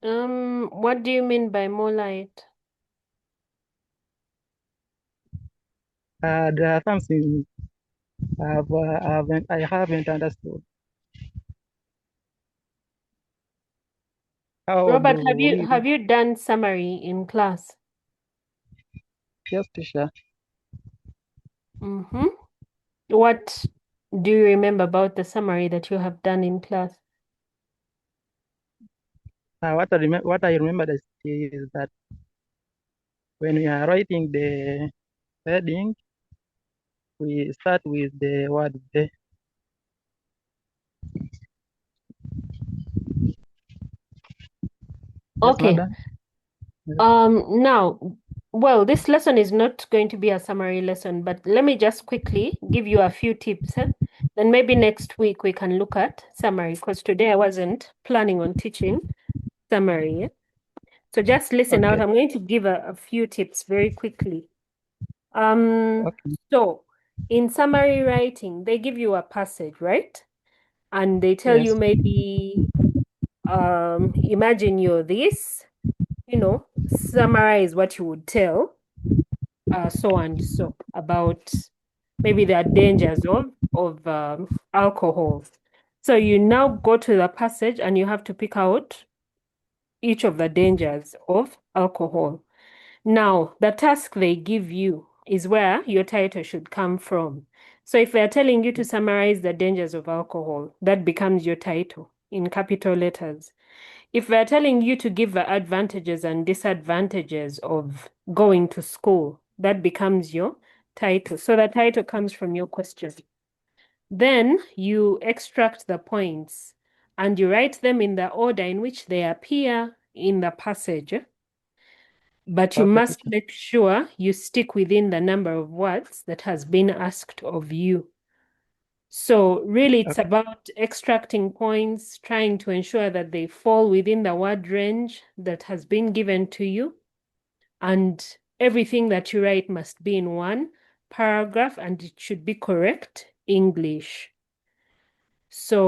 What do you mean by more light? There are something I haven't understood. How Robert, do have you we? have you done summary in class? Yes, teacher. Mm-hmm. What do you remember about the summary that you have done in class? What I remember is that when we are writing the heading, we start with the word the. Yes, Okay. madam. Yes. Now, well, this lesson is not going to be a summary lesson, but let me just quickly give you a few tips. Then maybe next week we can look at summary because today I wasn't planning on teaching summary. So just listen out. Okay. I'm going to give a few tips very quickly. Um, Okay. so in summary writing, they give you a passage, right? And they tell you Yes. maybe, imagine you're this, summarize what you would tell, so and so about maybe the dangers of alcohol. So you now go to the passage and you have to pick out each of the dangers of alcohol. Now, the task they give you is where your title should come from. So if they're telling you to summarize the dangers of alcohol, that becomes your title in capital letters. If they're telling you to give the advantages and disadvantages of going to school, that becomes your title. So the title comes from your question. Then you extract the points and you write them in the order in which they appear in the passage. But you Okay, must teacher. make sure you stick within the number of words that has been asked of you. So really it's Okay. about extracting points, trying to ensure that they fall within the word range that has been given to you. And everything that you write must be in one paragraph and it should be correct English.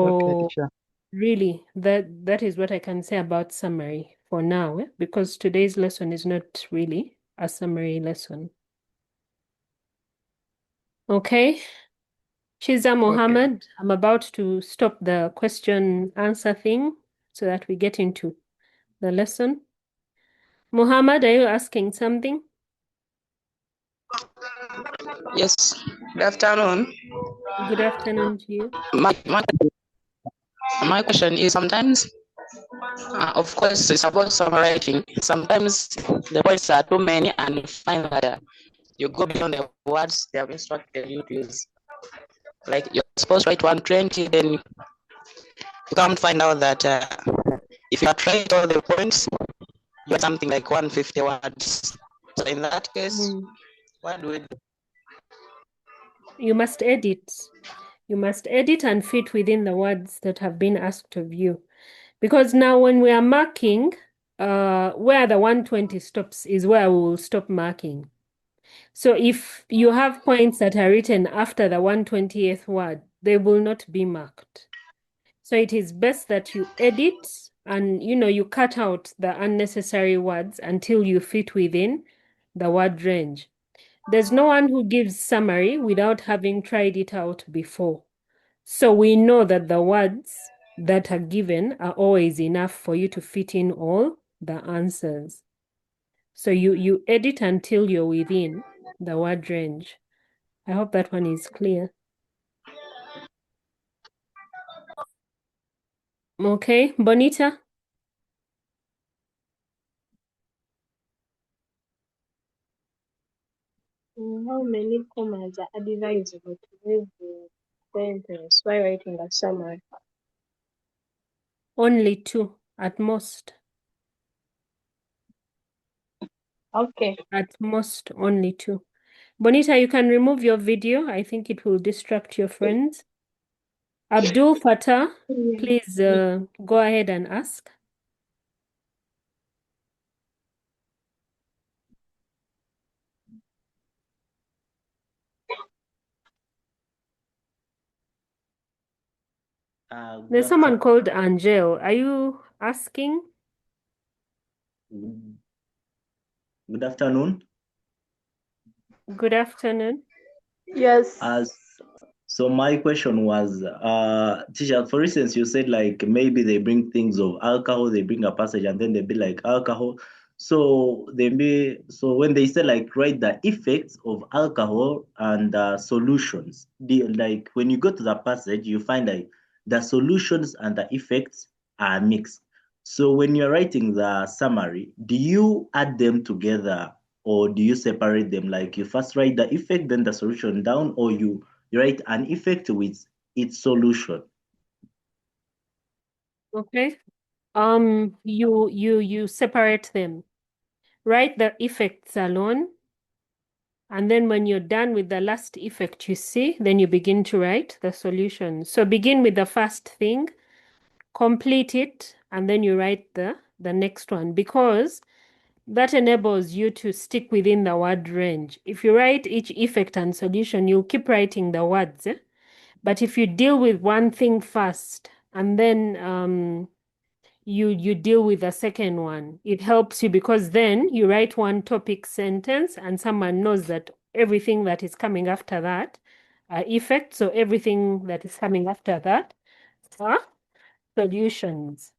Okay, So teacher. really that is what I can say about summary for now, because today's lesson is not really a summary lesson. Okay, Chiza Okay. Mohammed, I'm about to stop the question answer thing so that we get into the lesson. Mohammed, are you asking something? Yes, good afternoon. Good afternoon to you. My question is sometimes, of course, it's about summarizing. Sometimes the points are too many and you find that you go beyond the words they have instructed you to use. Like you're supposed to write 120, then you come to find out that if you have tried all the points, you have something like 150 words. So in that case, Mm. what do we do? You must edit. You must edit and fit within the words that have been asked of you. Because now when we are marking, where the 120 stops is where we will stop marking. So if you have points that are written after the 120th word, they will not be marked. So it is best that you edit and you cut out the unnecessary words until you fit within the word range. There's no one who gives summary without having tried it out before. So we know that the words that are given are always enough for you to fit in all the answers. So you edit until you're within the word range. I hope that one is clear. Okay, Bonita? How many commas are advisable to use the sentence while writing a summary? Only two at most. Okay. At most, only two. Bonita, you can remove your video. I think it will distract your friends. Abdul Fattah, please go ahead and ask. Good There's someone afternoon. called Angel. Are you asking? Good afternoon. Good afternoon. Yes. So my question was, teacher, for instance, you said like maybe they bring things of alcohol, they bring a passage and then they be like alcohol. So when they say like write the effects of alcohol and solutions, like when you go to the passage, you find like the solutions and the effects are mixed. So when you're writing the summary, do you add them together or do you separate them? Like you first write the effect, then the solution down, or you write an effect with its solution. Okay. You separate them. Write the effects alone. And then when you're done with the last effect you see, then you begin to write the solution. So begin with the first thing, complete it, and then you write the next one, because that enables you to stick within the word range. If you write each effect and solution, you'll keep writing the words. But if you deal with one thing first and then you deal with the second one, it helps you, because then you write one topic sentence and someone knows that everything that is coming after that are effects, so everything that is coming after that are solutions.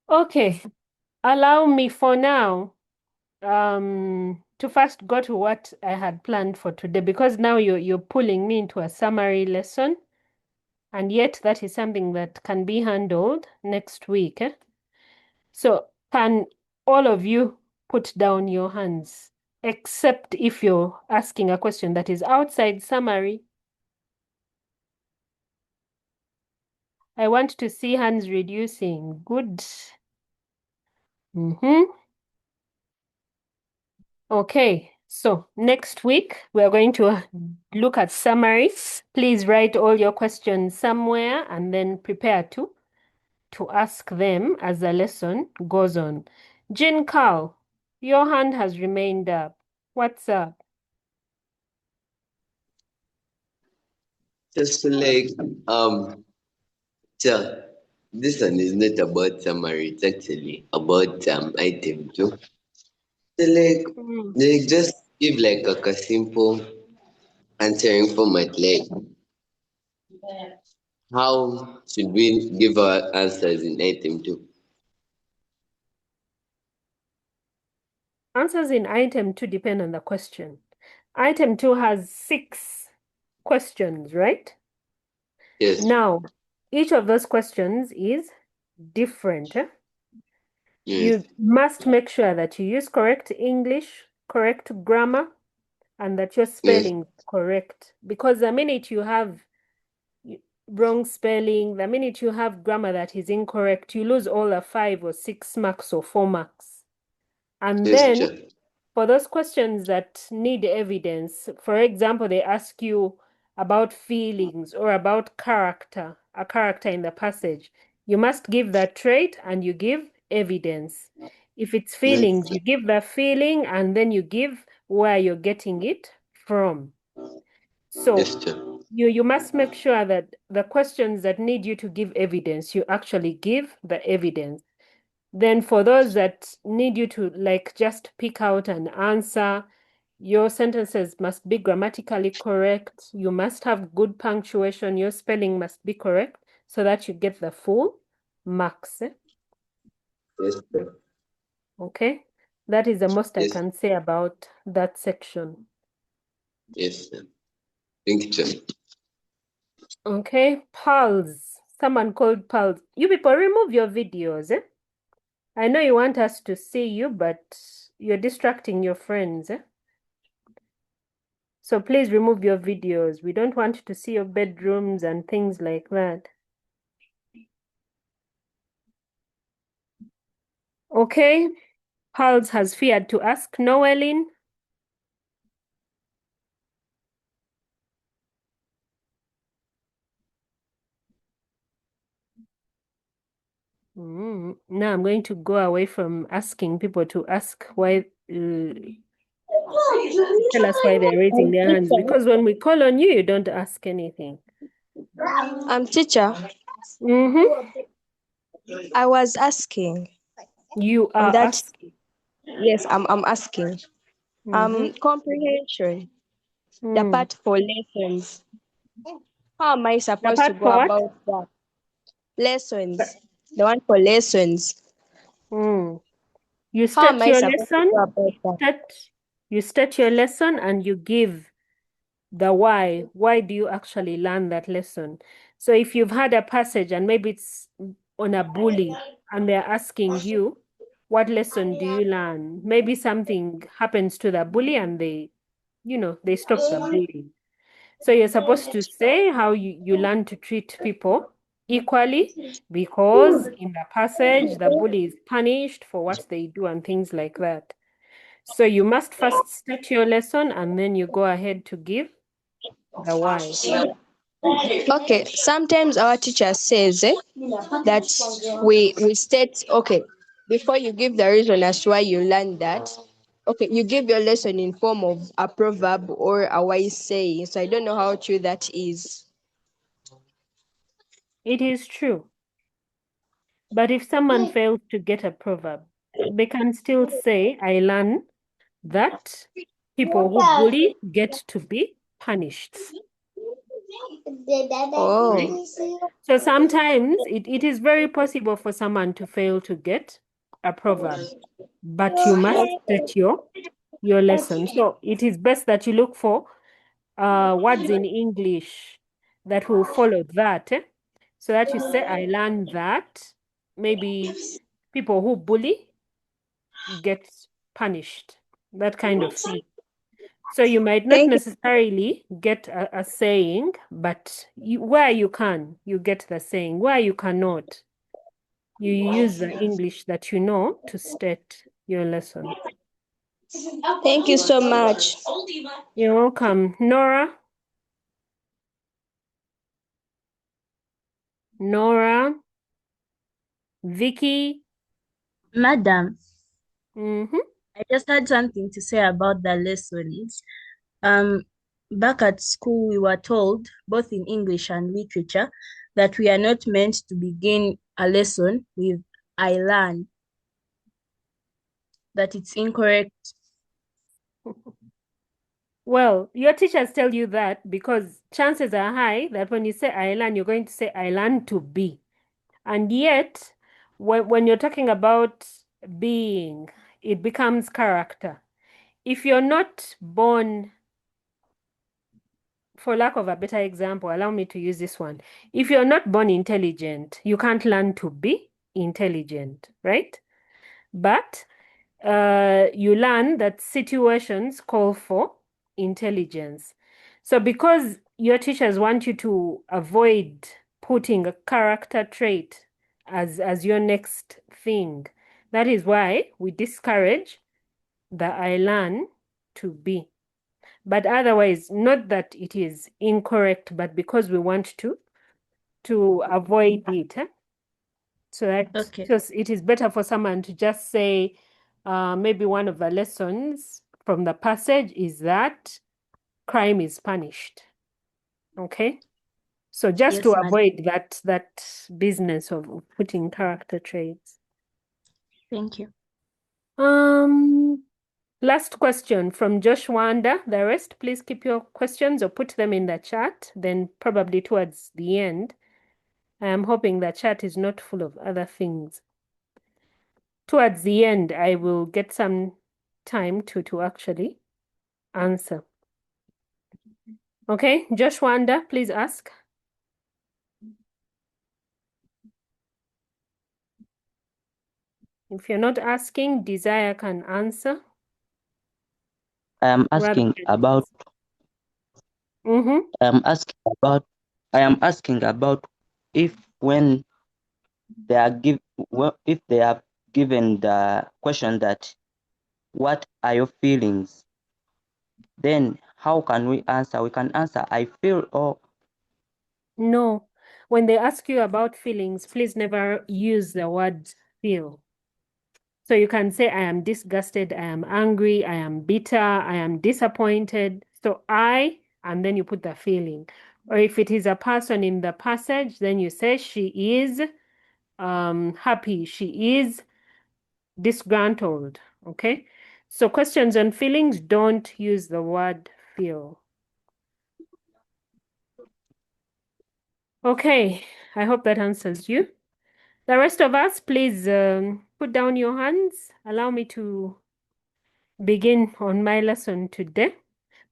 Okay, allow me for now to first go to what I had planned for today, because now you're pulling me into a summary lesson, and yet that is something that can be handled next week. So can all of you put down your hands, except if you're asking a question that is outside summary? I want to see hands reducing. Good. Okay, so next week we're going to look at summaries. Please write all your questions somewhere and then prepare to ask them as the lesson goes on. Jean Carl, your hand has remained up. What's up? Just like so this one is not about summary, it's actually about item 2. So they just give like a simple answering format, like how should we give our answers in item 2? Answers in item 2 depend on the question. Item 2 has 6 questions, right? Yes. Now, each of those questions is different. Yes. You must make sure that you use correct English, correct grammar, and that your spelling is correct. Because the minute you have wrong spelling, the minute you have grammar that is incorrect, you lose all the 5 or 6 marks or 4 marks. And then for those questions that need evidence, for example, they ask you about feelings or about character, a character in the passage, you must give that trait and you give evidence. If it's feelings, you give the feeling and then you give where you're getting it from. So you must make sure that the questions that need you to give evidence, you actually give the evidence. Then for those that need you to like just pick out an answer, your sentences must be grammatically correct. You must have good punctuation. Your spelling must be correct so that you get the full marks. Yes, sir. Okay, that is the most I can say about that section. Yes, sir. Thank you. Okay, Pulse. Someone called Pulse. You people remove your videos, eh? I know you want us to see you, but you're distracting your friends, eh? So please remove your videos. We don't want to see your bedrooms and things like that. Okay. Pulse has feared to ask. Noeline? Now I'm going to go away from asking people to ask why, tell us why they're raising their hands. Because when we call on you, you don't ask anything. Teacher. Mm-hmm. I was asking, You on are that. asking. Yes, I'm asking. Comprehension, the part for lessons. How am I The supposed to part go for what? about that? Lessons, the one for lessons. You How am state I your supposed to lesson. go about that? You state your lesson and you give the why. Why do you actually learn that lesson? So if you've had a passage and maybe it's on a bully and they're asking you, what lesson do you learn? Maybe something happens to the bully and they stop the bullying. So you're supposed to say how you learn to treat people equally because in the passage, the bully is punished for what they do and things like that. So you must first state your lesson and then you go ahead to give the why. Okay, sometimes our teacher says that we state, okay, before you give the reason as to why you learn that, okay, you give your lesson in form of a proverb or a wise saying. So I don't know how true that is. It is true. But if someone fails to get a proverb, they can still say, I learn that people who bully get to be punished. Oh, So sometimes it is very possible for someone to fail to get a proverb, but you must state your lesson. So it is best that you look for words in English that will follow that. So that you say, I learned that maybe people who bully get punished, that kind of thing. So you might not thank you. necessarily get a saying, but where you can, you get the saying. Where you cannot, you use the English that you know to state your lesson. Thank you so much. You're welcome. Nora, Vicky. Madam, Mm-hmm. I just had something to say about the lessons. Back at school, we were told, both in English and literature, that we are not meant to begin a lesson with I learn, that it's incorrect. Well, your teachers tell you that because chances are high that when you say I learn, you're going to say I learn to be. And yet, when you're talking about being, it becomes character. If you're not born, for lack of a better example, allow me to use this one. If you're not born intelligent, you can't learn to be intelligent, right? But you learn that situations call for intelligence. So because your teachers want you to avoid putting a character trait as your next thing, that is why we discourage the I learn to be. But otherwise, not that it is incorrect, but because we want to avoid it. So that Okay. just it is better for someone to just say, maybe one of the lessons from the passage is that crime is punished. Okay? So just to Yes, madam. avoid that business of putting character traits. Thank you. Last question from Josh Wanda. The rest, please keep your questions or put them in the chat. Then probably towards the end, I am hoping the chat is not full of other things. Towards the end, I will get some time to actually answer. Okay, Josh Wanda, please ask. If you're not asking, Desire can answer. I am asking about Mm-hmm. I am asking about if when they are if they are given the question that what are your feelings, then how can we answer? We can answer I feel, or No, when they ask you about feelings, please never use the word feel. So you can say, I am disgusted, I am angry, I am bitter, I am disappointed. So and then you put the feeling. Or if it is a person in the passage, then you say she is happy, she is disgruntled, okay? So questions on feelings, don't use the word feel. Okay, I hope that answers you. The rest of us, please put down your hands. Allow me to begin on my lesson today.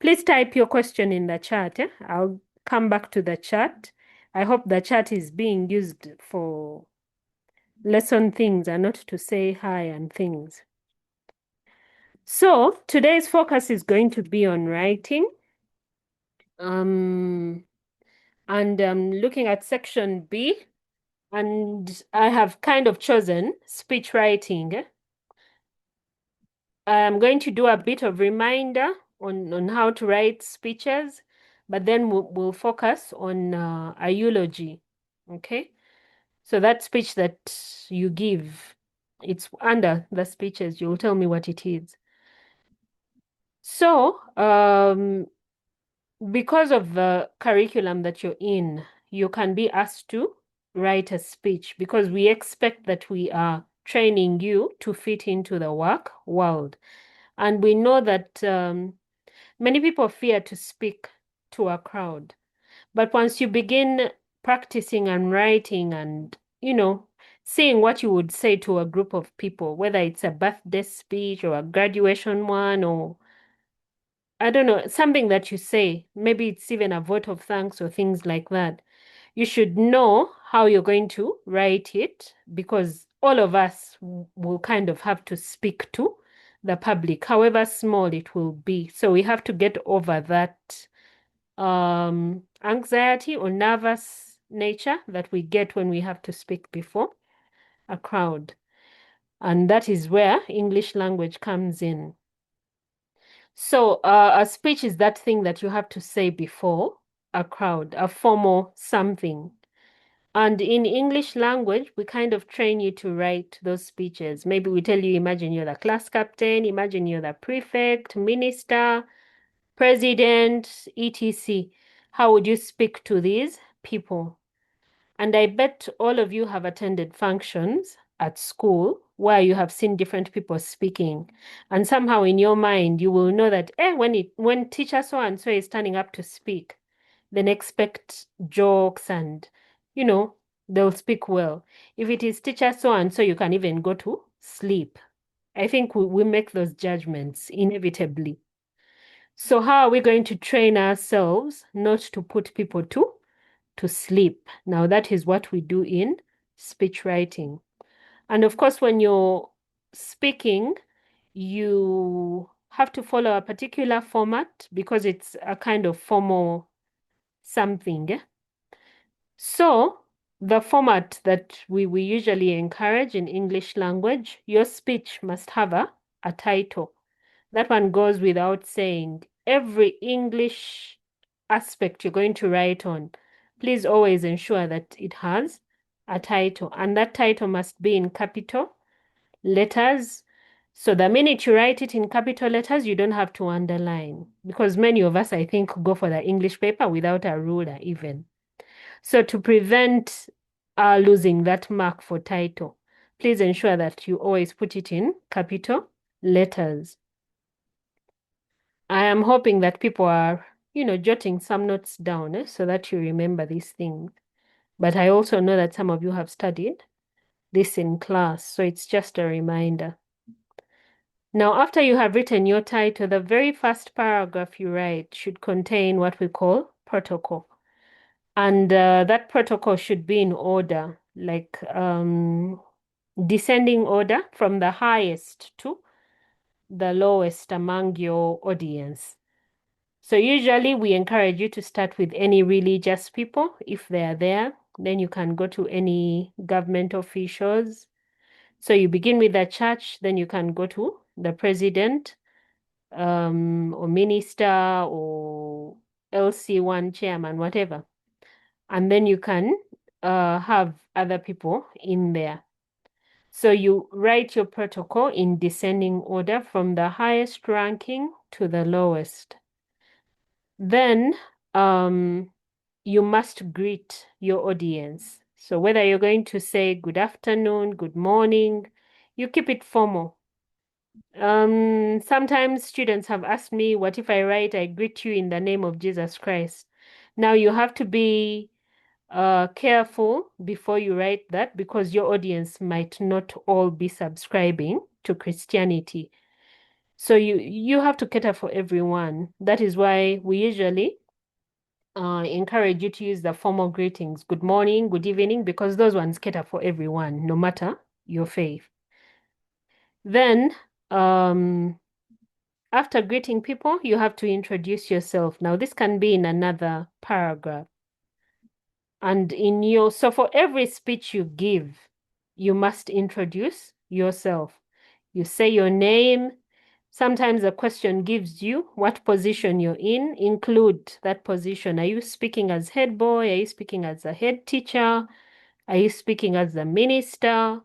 Please type your question in the chat. I'll come back to the chat. I hope the chat is being used for lesson things and not to say hi and things. So today's focus is going to be on writing. And looking at section B, and I have kind of chosen speech writing. I'm going to do a bit of reminder on how to write speeches, but then we'll focus on a eulogy, okay? So that speech that you give, it's under the speeches. You'll tell me what it is. So, because of the curriculum that you're in, you can be asked to write a speech because we expect that we are training you to fit into the work world. And we know that many people fear to speak to a crowd. But once you begin practicing and writing and, saying what you would say to a group of people, whether it's a birthday speech or a graduation one or I don't know, something that you say, maybe it's even a vote of thanks or things like that. You should know how you're going to write it because all of us will kind of have to speak to the public, however small it will be. So we have to get over that anxiety or nervous nature that we get when we have to speak before a crowd. And that is where English language comes in. So a speech is that thing that you have to say before a crowd, a formal something. And in English language, we kind of train you to write those speeches. Maybe we tell you, imagine you're the class captain, imagine you're the prefect, minister, president, etc. How would you speak to these people? And I bet all of you have attended functions at school where you have seen different people speaking. And somehow in your mind, you will know that when teacher so and so is standing up to speak, then expect jokes and, they'll speak well. If it is teacher so and so, you can even go to sleep. I think we make those judgments inevitably. So how are we going to train ourselves not to put people to sleep? Now, that is what we do in speech writing. And of course, when you're speaking, you have to follow a particular format because it's a kind of formal something. So the format that we usually encourage in English language, your speech must have a title. That one goes without saying. Every English aspect you're going to write on, please always ensure that it has a title. And that title must be in capital letters. So the minute you write it in capital letters, you don't have to underline. Because many of us, I think, go for the English paper without a ruler even. So to prevent losing that mark for title, please ensure that you always put it in capital letters. I am hoping that people are, jotting some notes down so that you remember these things. But I also know that some of you have studied this in class, so it's just a reminder. Now, after you have written your title, the very first paragraph you write should contain what we call protocol. And that protocol should be in order, like descending order from the highest to the lowest among your audience. So usually we encourage you to start with any religious people if they are there. Then you can go to any government officials. So you begin with the church, then you can go to the president or minister or LC1 chairman, whatever. And then you can have other people in there. So you write your protocol in descending order from the highest ranking to the lowest. Then you must greet your audience. So whether you're going to say good afternoon, good morning, You keep it formal. Sometimes students have asked me, what if I write, I greet you in the name of Jesus Christ? Now you have to be careful before you write that, because your audience might not all be subscribing to Christianity. So you have to cater for everyone. That is why we usually encourage you to use the formal greetings, good morning, good evening, because those ones cater for everyone, no matter your faith. Then, after greeting people, you have to introduce yourself. Now, this can be in another paragraph. And so for every speech you give, you must introduce yourself. You say your name. Sometimes a question gives you what position you're in, include that position. Are you speaking as head boy? Are you speaking as a head teacher? Are you speaking as a minister?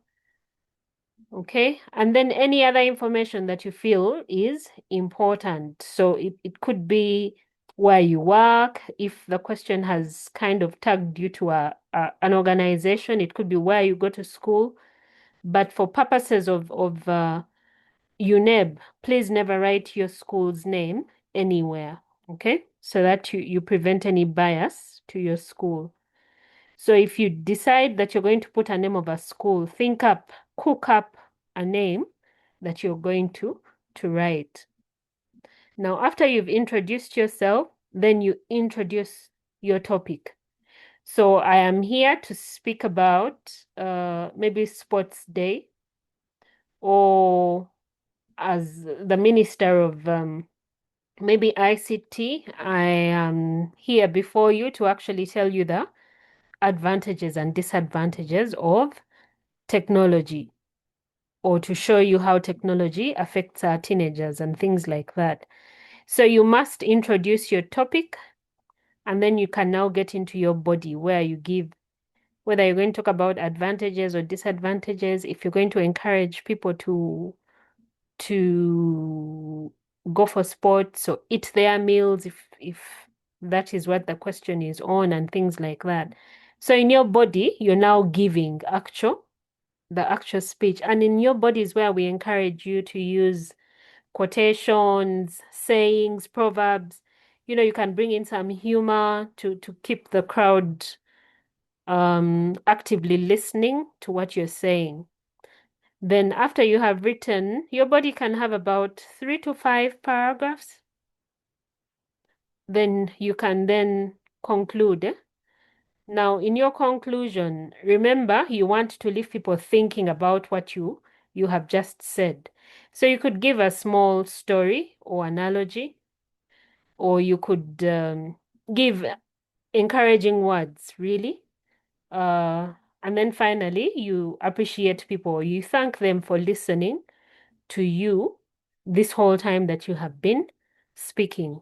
Okay. And then any other information that you feel is important. So it could be where you work. If the question has kind of tagged you to an organization, it could be where you go to school. But for purposes of UNEB, please never write your school's name anywhere, okay? So that you prevent any bias to your school. So if you decide that you're going to put a name of a school, cook up a name that you're going to write. Now, after you've introduced yourself, then you introduce your topic. So I am here to speak about maybe sports day, or as the minister of maybe ICT, I am here before you to actually tell you the advantages and disadvantages of technology, or to show you how technology affects our teenagers and things like that. So you must introduce your topic, and then you can now get into your body where you give, whether you're going to talk about advantages or disadvantages, if you're going to encourage people to go for sports or eat their meals, if that is what the question is on, and things like that. So in your body, you're now giving the actual speech. And in your body is where we encourage you to use quotations, sayings, proverbs. You can bring in some humor to keep the crowd actively listening to what you're saying. Then after you have written, your body can have about 3 to 5 paragraphs. Then you can then conclude. Now, in your conclusion, remember, you want to leave people thinking about what you have just said. So you could give a small story or analogy, or you could give encouraging words, really. And then finally, you appreciate people. You thank them for listening to you this whole time that you have been speaking.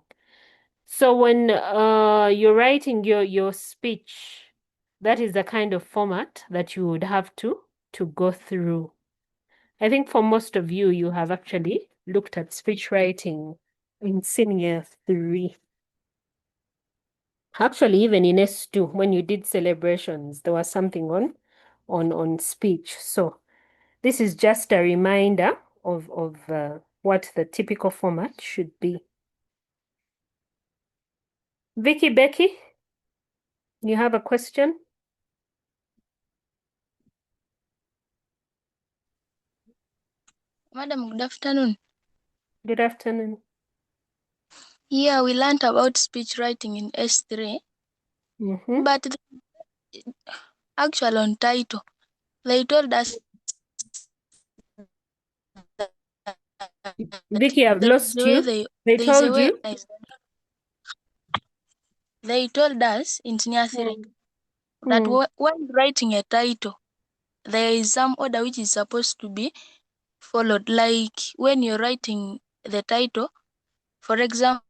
So when you're writing your speech, that is the kind of format that you would have to go through. I think for most of you, you have actually looked at speech writing in senior 3. Actually, even in S2, when you did celebrations, there was something on speech. So this is just a reminder of what the typical format should be. Becky, you have a question? Madam, good afternoon. Good afternoon. Yeah, we learned about speech writing in S3, but actually on title, they told us Vicky, I've lost you. They told you? They told us in senior 3 that when writing a title, there is some order which is supposed to be followed. Like when you're writing the title, for example,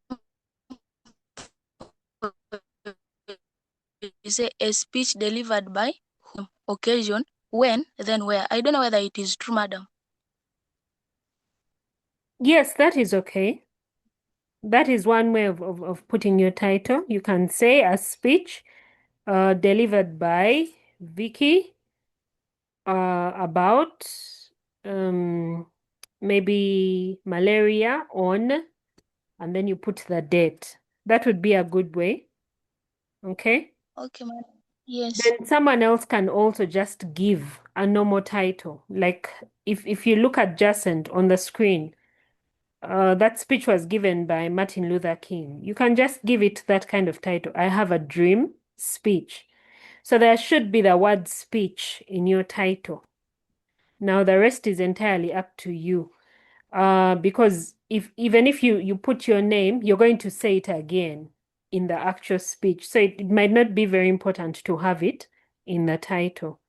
you say a speech delivered by whom, occasion, when, then where. I don't know whether it is true, madam. Yes, that is okay. That is one way of putting your title. You can say a speech delivered by Vicky about maybe malaria on, and then you put the date. That would be a good way. Okay? Okay, madam. Yes. Then someone else can also just give a normal title. Like if you look at Jacent on the screen, that speech was given by Martin Luther King. You can just give it that kind of title. I have a dream speech. So there should be the word speech in your title. Now the rest is entirely up to you. Because even if you put your name, you're going to say it again in the actual speech. So it might not be very important to have it in the title.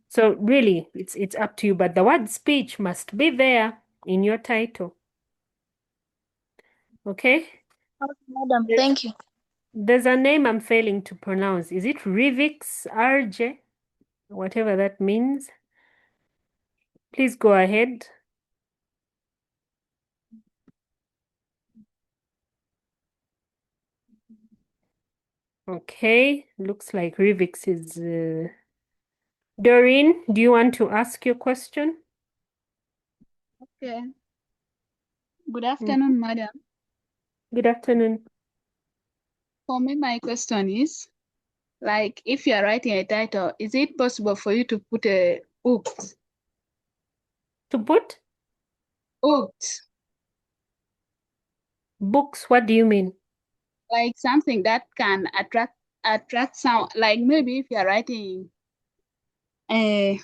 So really, it's up to you. But the word speech must be there in your title. Okay? Okay, madam. Thank you. There's a name I'm failing to pronounce. Is it Rivix RJ? Whatever that means. Please go ahead. Okay, looks like Rivix is... Doreen, do you want to ask your question? Okay. Good afternoon, madam. Good afternoon. For me, my question is, like, if you are writing a title, is it possible for you to put a hooked? To put? Hooked. Books, what do you mean? Like something that can attract some, like maybe if you are writing, let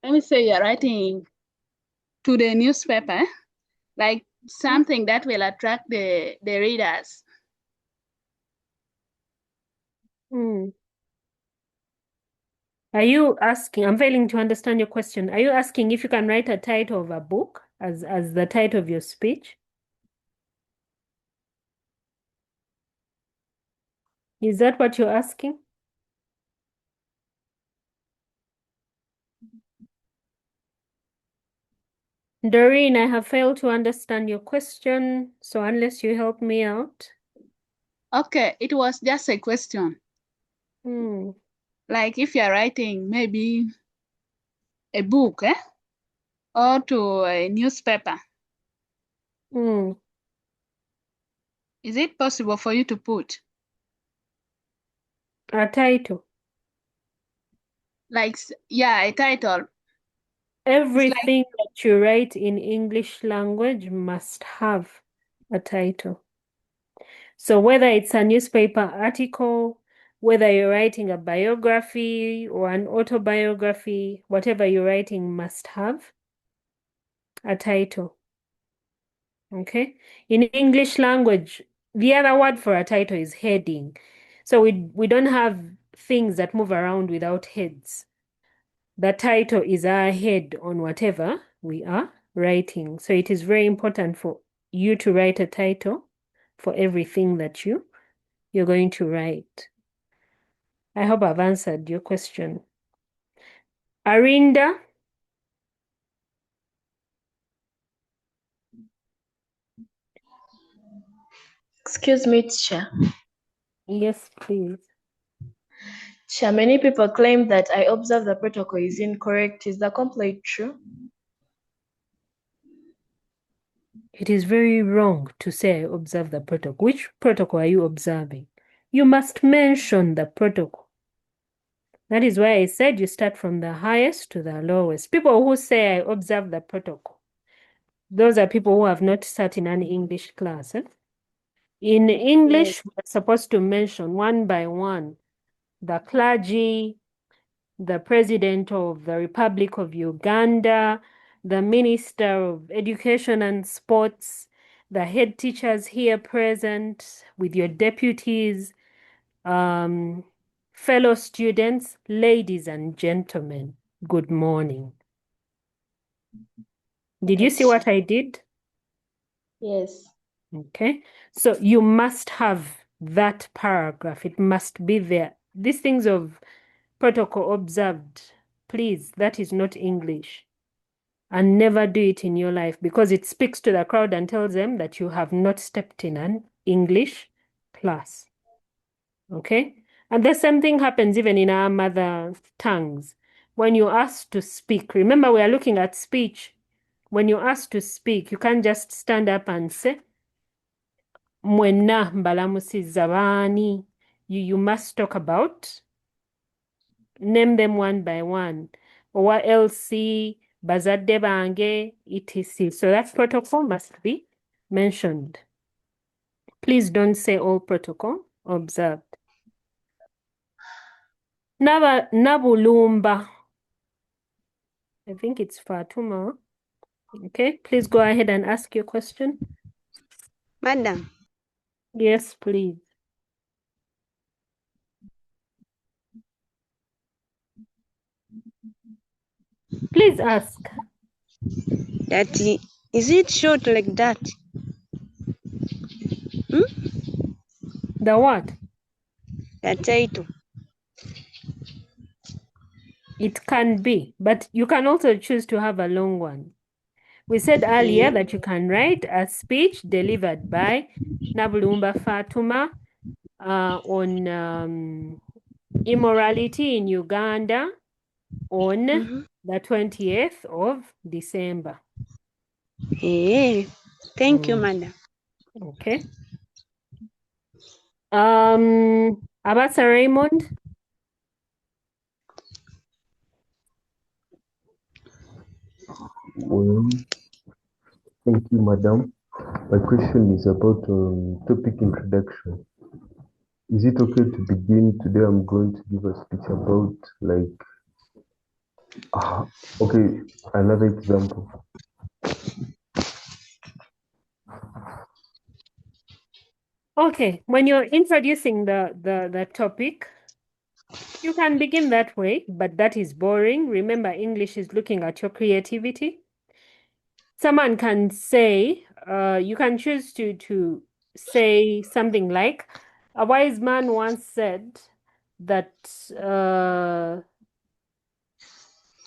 me say you are writing to the newspaper, like something that will attract the readers. Are you asking, I'm failing to understand your question. Are you asking if you can write a title of a book as the title of your speech? Is that what you're asking? Doreen, I have failed to understand your question, so unless you help me out. Okay, it was just a question. Like if you are writing maybe a book, or to a newspaper. Is it possible for you to put a title? Like, yeah, a title. Everything that you write in English language must have a title. So whether it's a newspaper article, whether you're writing a biography or an autobiography, whatever you're writing must have a title. Okay? In English language, the other word for a title is heading. So we don't have things that move around without heads. The title is our head on whatever we are writing. So it is very important for you to write a title for everything that you're going to write. I hope I've answered your question. Arinda? Excuse me, teacher. Yes, please. Teacher, many people claim that I observe the protocol is incorrect. Is that completely true? It is very wrong to say I observe the protocol. Which protocol are you observing? You must mention the protocol. That is why I said you start from the highest to the lowest. People who say I observe the protocol, those are people who have not sat in an English class. In English, we're supposed to mention one by one the clergy, the President of the Republic of Uganda, the Minister of Education and Sports, the head teachers here present with your deputies, fellow students, ladies and gentlemen, good morning. Did you see what I did? Yes. Okay, so you must have that paragraph. It must be there. These things of protocol observed, please, that is not English. And never do it in your life because it speaks to the crowd and tells them that you have not stepped in an English class. Okay? And the same thing happens even in our mother tongues. when you're asked to speak, remember we are looking at speech. When you're asked to speak, you can't just stand up and say, Mwenna mbalamusizza baani. You must talk about, name them one by one. Or LC, bazadde bange, etc. So that protocol must be mentioned. Please don't say all protocol observed. Nabulumba. I think it's Fatuma. Okay, please go ahead and ask your question. Madam, Yes, please. Please ask. is it short like that? The what? The title. It can be, but you can also choose to have a long one. We said earlier that you can write a speech delivered by Nabulumba Fatuma on immorality in Uganda on the 20th of December. Thank you, madam. Okay. Abasa Raymond. Well, thank you, madam. My question is about topic introduction. Is it okay to begin? Today I'm going to give a speech about okay, another example. Okay, when you're introducing the topic, you can begin that way, but that is boring. Remember, English is looking at your creativity. Someone can say, you can choose to say something like, a wise man once said that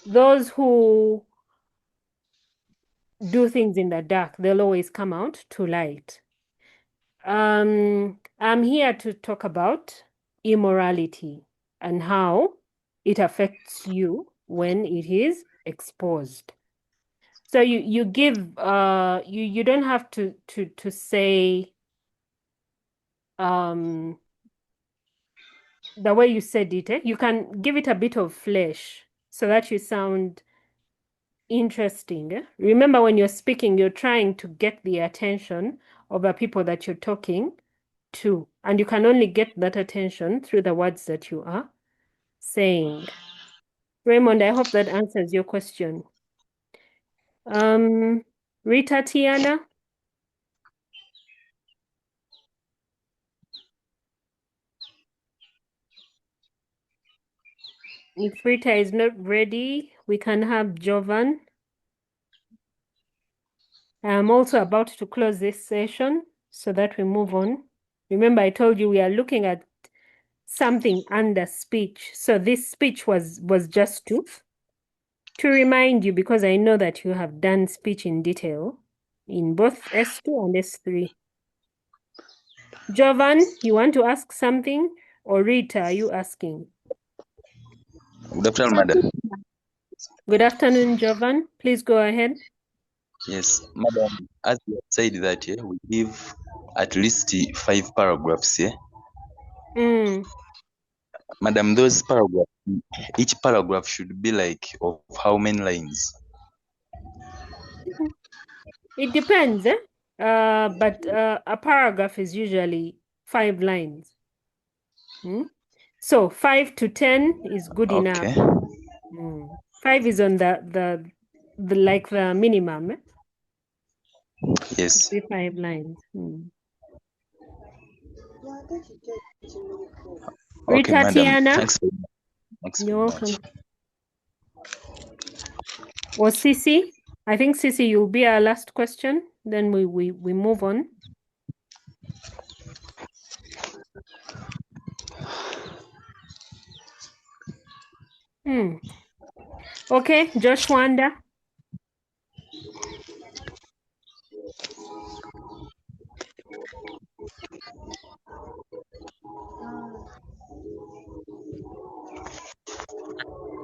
those who do things in the dark, they'll always come out to light. I'm here to talk about immorality and how it affects you when it is exposed. So you give you don't have to say the way you said it. You can give it a bit of flesh so that you sound interesting. Remember, when you're speaking, you're trying to get the attention of the people that you're talking to, and you can only get that attention through the words that you are saying. Raymond, I hope that answers your question. Rita Tiana. If Rita is not ready, we can have Jovan. I'm also about to close this session so that we move on. Remember, I told you we are looking at something under speech. So this speech was just to remind you, because I know that you have done speech in detail in both S2 and S3. Jovan, you want to ask something? Or Rita, are you asking? Good afternoon, madam. Good afternoon, Jovan. Please go ahead. Yes, madam, as you have said that we give at least 5 paragraphs here. Madam, those paragraphs, each paragraph should be like of how many lines? It depends, but a paragraph is usually 5 lines. So 5 to 10 is good enough. 5 is on the like the minimum. Yes. 5 lines. Okay, Rita madam. Tiana. Thanks very much. You're welcome. Or Sisi. I think Sisi, you'll be our last question. Then we move on. Okay, Josh Wanda.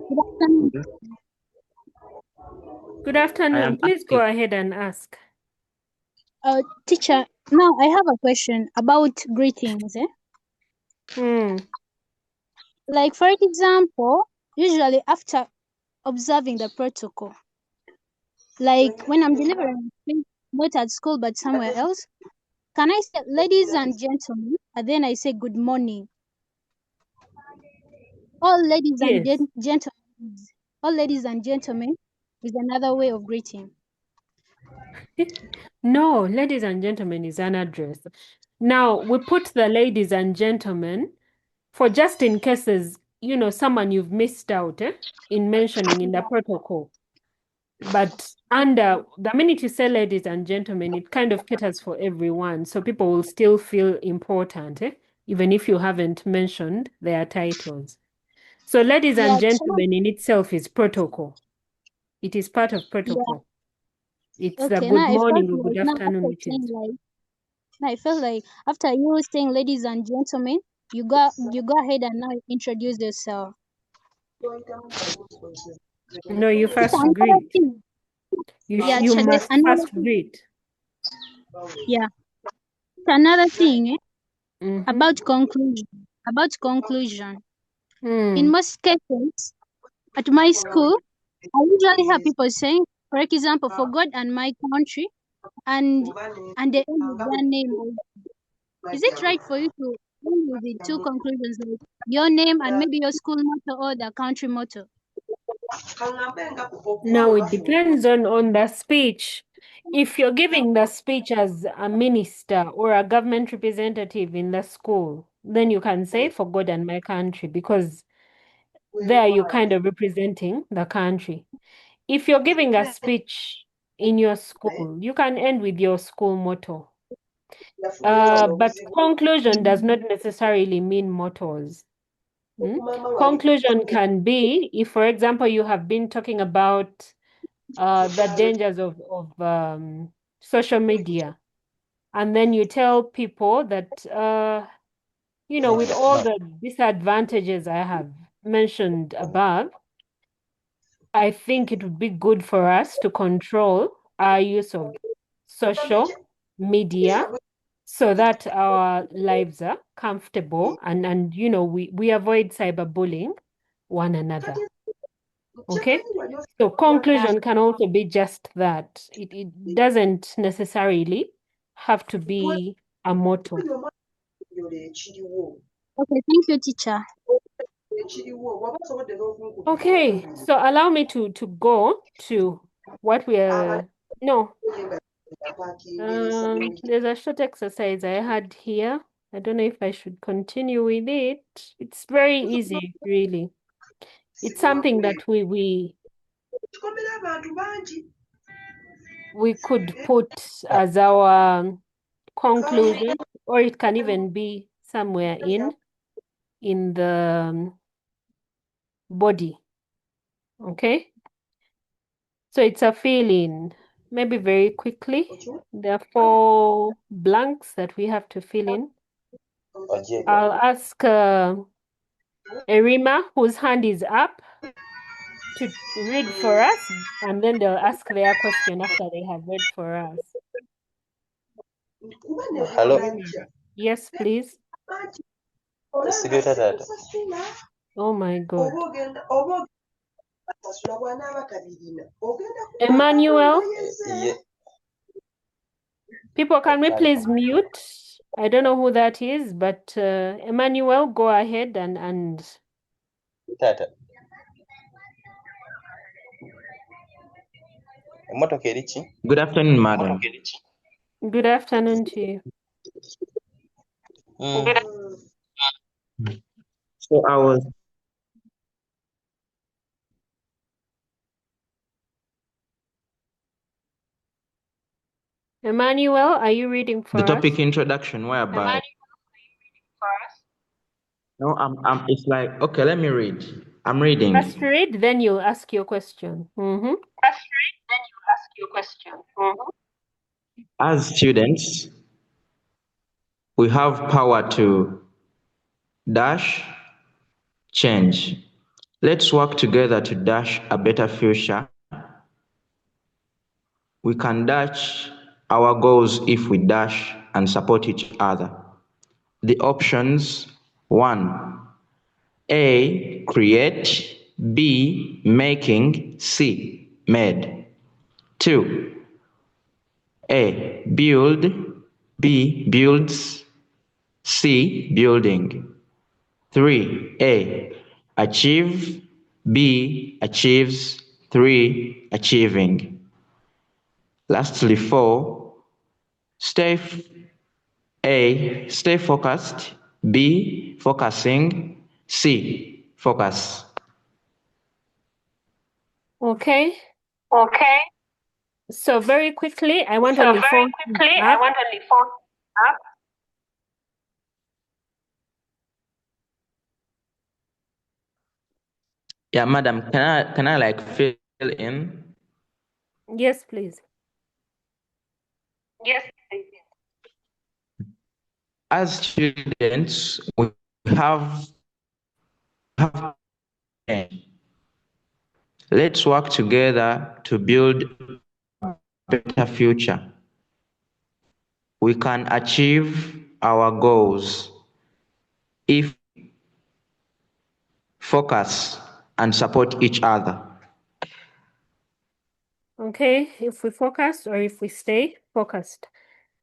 Good afternoon. Good afternoon. Please go asking. ahead and ask. Teacher, now I have a question about greetings. Like, for example, usually after observing the protocol, like when I'm delivering a speech, not at school but somewhere else, can I say ladies and gentlemen, and then I say good morning? All ladies and Yes. gentlemen, all ladies and gentlemen is another way of greeting. No, ladies and gentlemen is an address. Now, we put the ladies and gentlemen for just in cases, someone you've missed out in mentioning in the protocol. But the minute you say ladies and gentlemen, it kind of caters for everyone. So people will still feel important, even if you haven't mentioned their titles. So ladies and Yeah, gentlemen in itself is protocol. It is part of protocol. It's the okay, good now I felt morning or like good afternoon, which is. I felt like after you saying ladies and gentlemen, you go ahead and now introduce yourself. No, you Teacher, first another greet. thing. You There's must another first thing. greet. Yeah. Another thing Mm-hmm. about conclusion. In most cases, at my school, I usually have people saying, for example, for God and my country, and they end with their name. Is it right for you to end with the two conclusions, like your name and maybe your school motto or the country motto? Now it depends on the speech. If you're giving the speech as a minister or a government representative in the school, then you can say for God and my country, because there you're kind of representing the country. If you're giving a speech in your school, you can end with your school motto. But conclusion does not necessarily mean mottos. Conclusion can be if, for example, you have been talking about the dangers of social media, and then you tell people that, with all the disadvantages I have mentioned above, I think it would be good for us to control our use of social media so that our lives are comfortable and we avoid cyberbullying one another. Okay? So conclusion can also be just that. It doesn't necessarily have to be a motto. Okay, thank you, teacher. Okay, so allow me to go to what we are. No, there's a short exercise I had here. I don't know if I should continue with it. It's very easy, really. It's something that we could put as our conclusion, or it can even be somewhere in the body. Okay? So it's a fill-in. Maybe very quickly. There are 4 blanks that we have to fill in. I'll ask Erima, whose hand is up, to read for us, and then they'll ask their question after they have read for us. Hello. Erima. Yes, please. Oh my God. Emmanuel, people, can we please mute? I don't know who that is, but Emmanuel, go ahead and Good afternoon, madam. good afternoon to you. So I was Emmanuel, are you reading for the us? topic introduction whereby no, it's like okay, let me read. I'm reading. First read, then you'll ask your question. As students, we have power to dash, change, Let's work together to dash a better future. We can dash our goals if we dash and support each other. The options: 1. A. Create. B. Making. C. Made. 2. A. Build. B. Builds. C. Building. 3. A. Achieve. B. Achieves. 3. Achieving. Lastly, 4. A. Stay focused. B. Focusing. C. Focus. Okay. Okay. So very quickly, I want So only very 4 hands quickly, I up. want only 4 up. Yeah, madam, can I like fill in? Yes, please. Yes, please. As students, we have let's work together to build a better future. We can achieve our goals if we focus and support each other. Okay, if we focus or if we stay focused.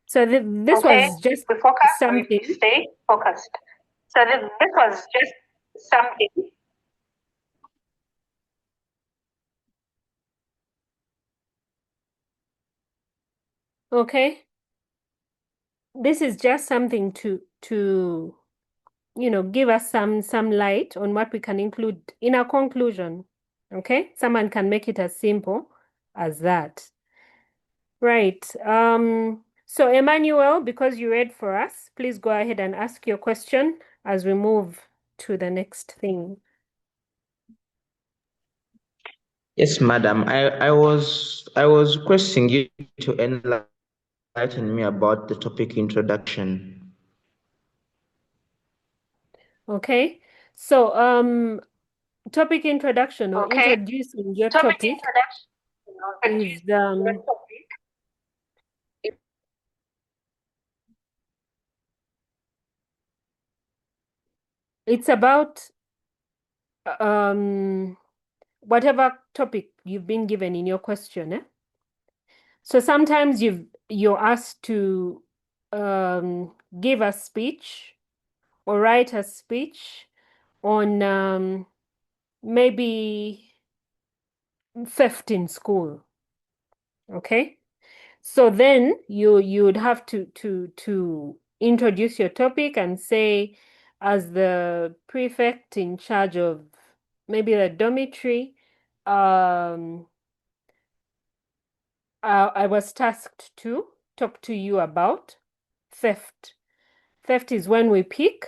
So this Okay, was just we focus or if we something. stay focused. So this was just something. Okay. This is just something to give us some light on what we can include in our conclusion. Okay? Someone can make it as simple as that. Right. So Emmanuel, because you read for us, please go ahead and ask your question as we move to the next thing. Yes, madam. I was requesting you to enlighten me about the topic introduction. Okay. So topic introduction or Okay. introducing your Topic topic introduction. is it's about whatever topic you've been given in your question. So sometimes you're asked to give a speech or write a speech on maybe theft in school. Okay, so then you'd have to introduce your topic and say, as the prefect in charge of maybe the dormitory, I was tasked to talk to you about theft. Theft is when we pick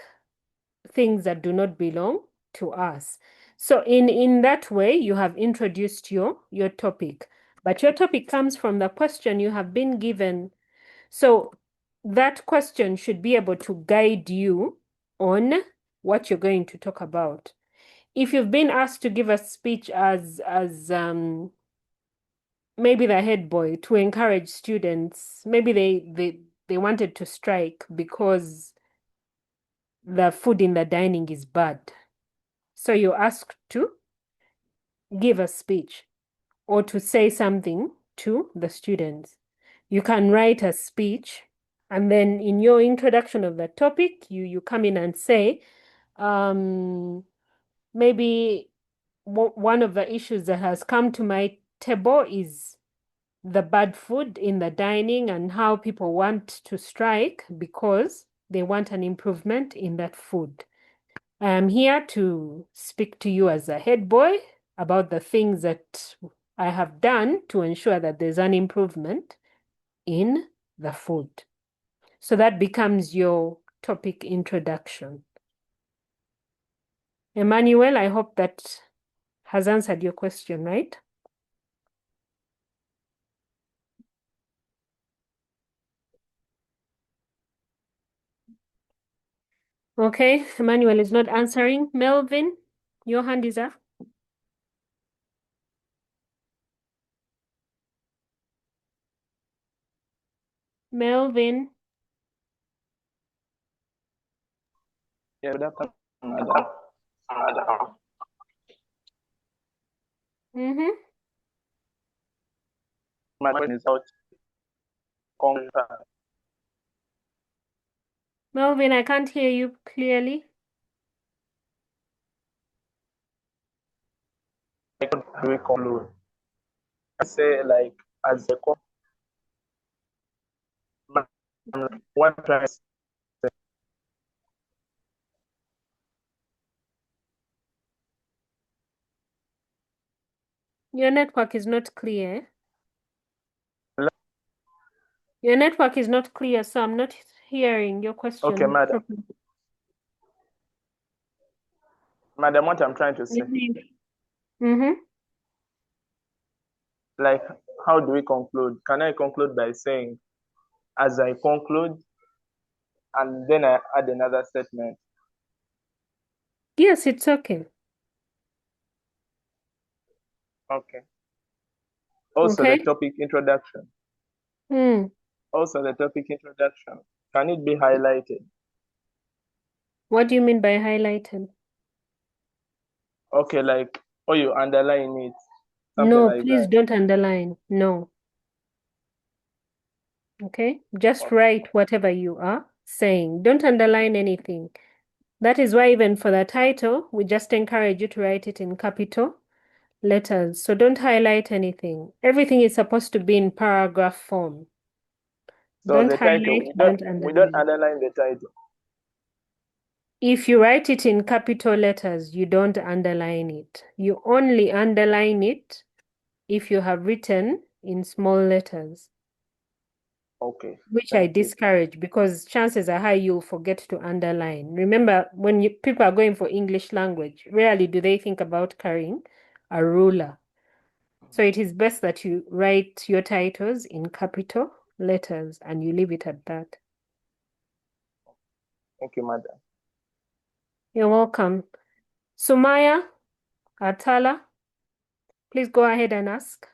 things that do not belong to us. So in that way, you have introduced your topic, but your topic comes from the question you have been given. So that question should be able to guide you on what you're going to talk about. If you've been asked to give a speech as maybe the head boy to encourage students, maybe they wanted to strike because the food in the dining is bad. So you're asked to give a speech or to say something to the students. You can write a speech, and then in your introduction of the topic, you come in and say, maybe one of the issues that has come to my table is the bad food in the dining and how people want to strike because they want an improvement in that food. I am here to speak to you as a head boy about the things that I have done to ensure that there's an improvement in the food. So that becomes your topic introduction. Emmanuel, I hope that has answered your question, right? Okay, Emmanuel is not answering. Melvin, your hand is up. Melvin. Yeah, good afternoon, madam. Mm-hmm. My question is about contract. Melvin, I can't hear you clearly. Like, what do we conclude? I say, like, as a one trying to say, Your network is not clear. Your network is not clear, so I'm not hearing your question okay, madam. properly. Madam, what I'm trying to say, Mm-hmm. like, how do we conclude? Can I conclude by saying, as I conclude, and then I add another statement? Yes, it's okay. Okay. Also, Okay. the topic introduction. Also, the topic introduction. Can it be highlighted? What do you mean by highlighted? Okay, like, or you underline it, something No, like please that. don't underline. No. Okay? Just write whatever you are saying. Don't underline anything. That is why even for the title, we just encourage you to write it in capital letters. So don't highlight anything. Everything is supposed to be in paragraph form. So Don't the title, highlight, don't we don't underline. underline the title. If you write it in capital letters, you don't underline it. You only underline it if you have written in small letters, Okay. which I discourage because chances are high you'll forget to underline. Remember, when people are going for English language, rarely do they think about carrying a ruler. So it is best that you write your titles in capital letters and you leave it at that. Thank you, madam. You're welcome. Sumaya Atala, please go ahead and ask.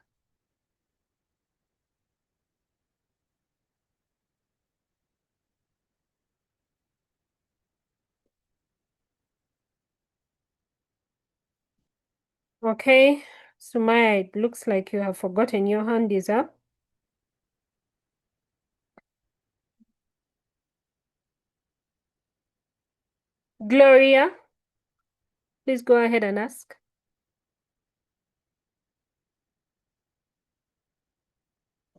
Okay, Sumaya, it looks like you have forgotten your hand is up. Gloria, please go ahead and ask.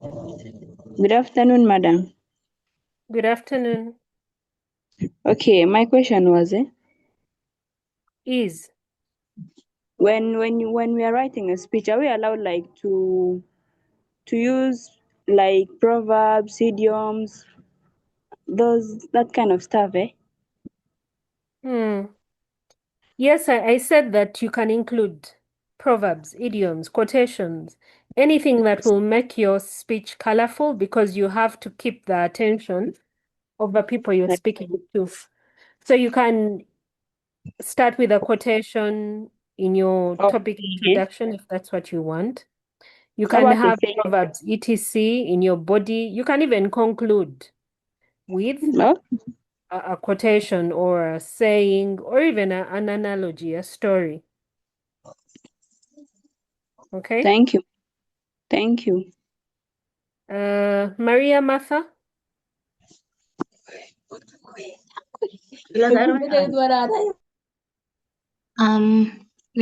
Good afternoon, madam. Good afternoon. Okay, my question was Is when we are writing a speech, are we allowed like to use like proverbs, idioms, that kind of stuff, Yes, I said that you can include proverbs, idioms, quotations, anything that will make your speech colorful because you have to keep the attention of the people you're speaking to. So you can start with a quotation in your topic introduction if that's what you want. You How can about to have say proverbs, etc. in your body. You can even conclude with a quotation or a saying or even an analogy, a story. Okay? Thank you. Thank you. Maria Martha? Good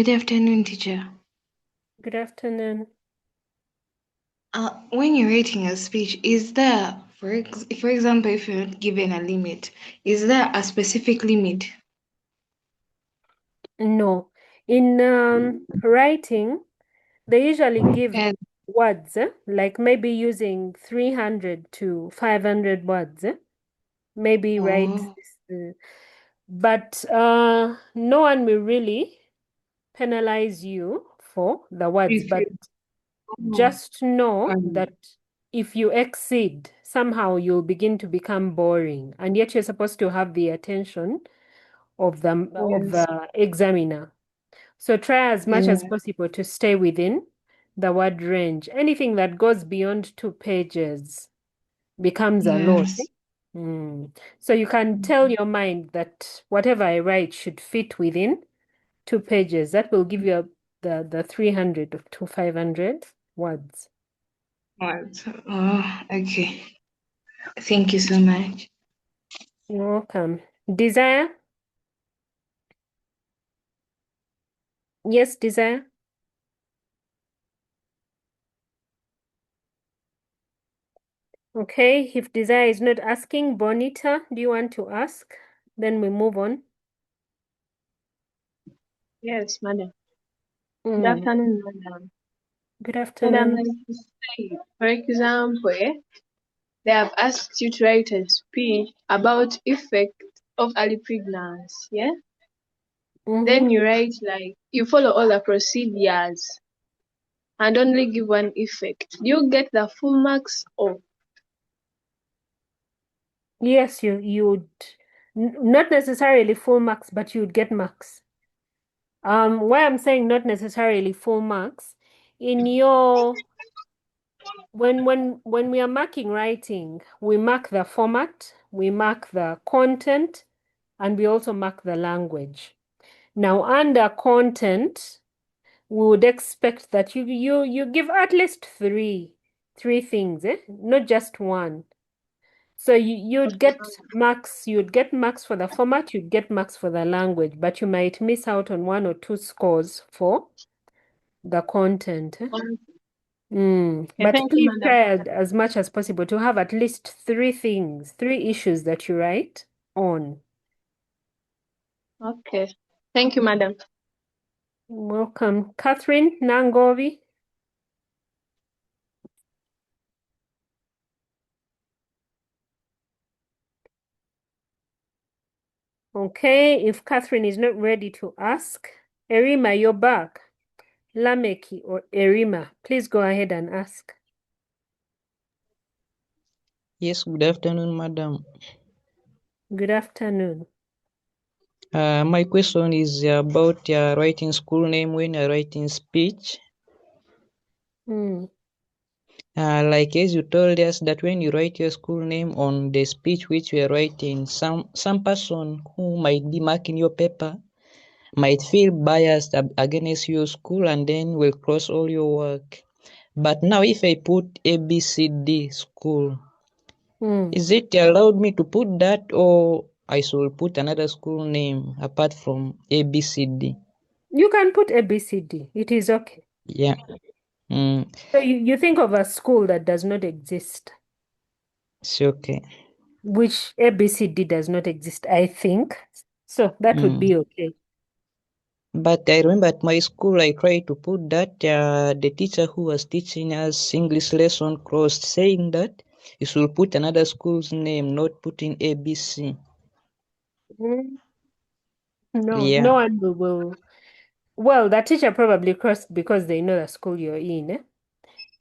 afternoon, teacher. Good afternoon. When you're writing a speech, is there, for example, if you're not given a limit, is there a specific limit? No. In writing, they usually give words, like maybe using 300 to 500 words. Maybe write this. But no one will really penalize you for the words. But just know that if you exceed, somehow you'll begin to become boring, and yet you're supposed to have the attention of the examiner. So try as much as possible to stay within the word range. Anything that goes beyond 2 pages, becomes a lot. Yes. So you can tell your mind that whatever I write should fit within 2 pages. That will give you the 300 to 500 words. What? Oh, okay. Thank you so much. You're welcome. Desire? Yes, Desire? Okay, if Desire is not asking, Bonita, do you want to ask? Then we move on. Yes, madam. Good afternoon, madam. Good Madam, afternoon. like you say, for example, they have asked you to write a speech about effect of early pregnancy, yeah? Then you write like you follow all the procedures and only give one effect. Do you get the full marks or Yes, you'd not necessarily full marks, but you'd get marks. Why I'm saying not necessarily full marks, in your when we are marking writing, we mark the format, we mark the content, and we also mark the language. Now, under content, we would expect that you give at least three things, not just one. So you'd get marks for the format, you'd get marks for the language, but you might miss out on 1 or 2 scores for the content. Okay, But thank you, please madam. try as much as possible to have at least 3 issues that you write on. Okay. Thank you, madam. Welcome. Catherine Nangovi. Okay, if Catherine is not ready to ask, Erima, you're back. Lameki or Erima, please go ahead and ask. Yes, good afternoon, madam. Good afternoon. My question is about writing school name when you're writing speech. Like as you told us that when you write your school name on the speech which you are writing, some person who might be marking your paper might feel biased against your school and then will cross all your work. But now if I put ABCD school, is it allowed me to put that, or I should put another school name apart from ABCD? You can put ABCD. It is okay. Yeah. So you think of a school that does not exist. It's okay. Which ABCD does not exist, I think. So that would be okay. But I remember at my school, I tried to put that the teacher who was teaching us English lesson crossed, saying that you should put another school's name, not putting ABC. No, Yeah. no one will. Well, the teacher probably crossed because they know the school you're in,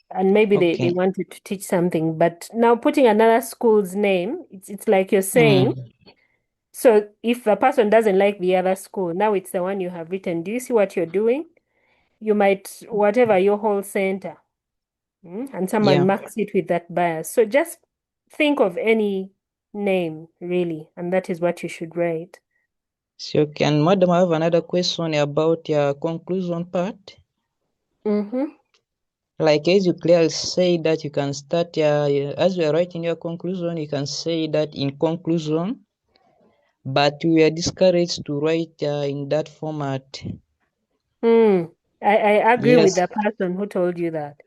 and maybe they wanted to teach something. But now putting another school's name, it's like you're saying. So if the person doesn't like the other school, now it's the one you have written. Do you see what you're doing? You might, whatever your whole center, and someone marks it with that bias. So just think of any name, really, and that is what you should write. So can madam have another question about your conclusion part? Like as you clearly say that you can start as you are writing your conclusion, you can say that in conclusion, but we are discouraged to write in that format. I agree with Yes. the person who told you that.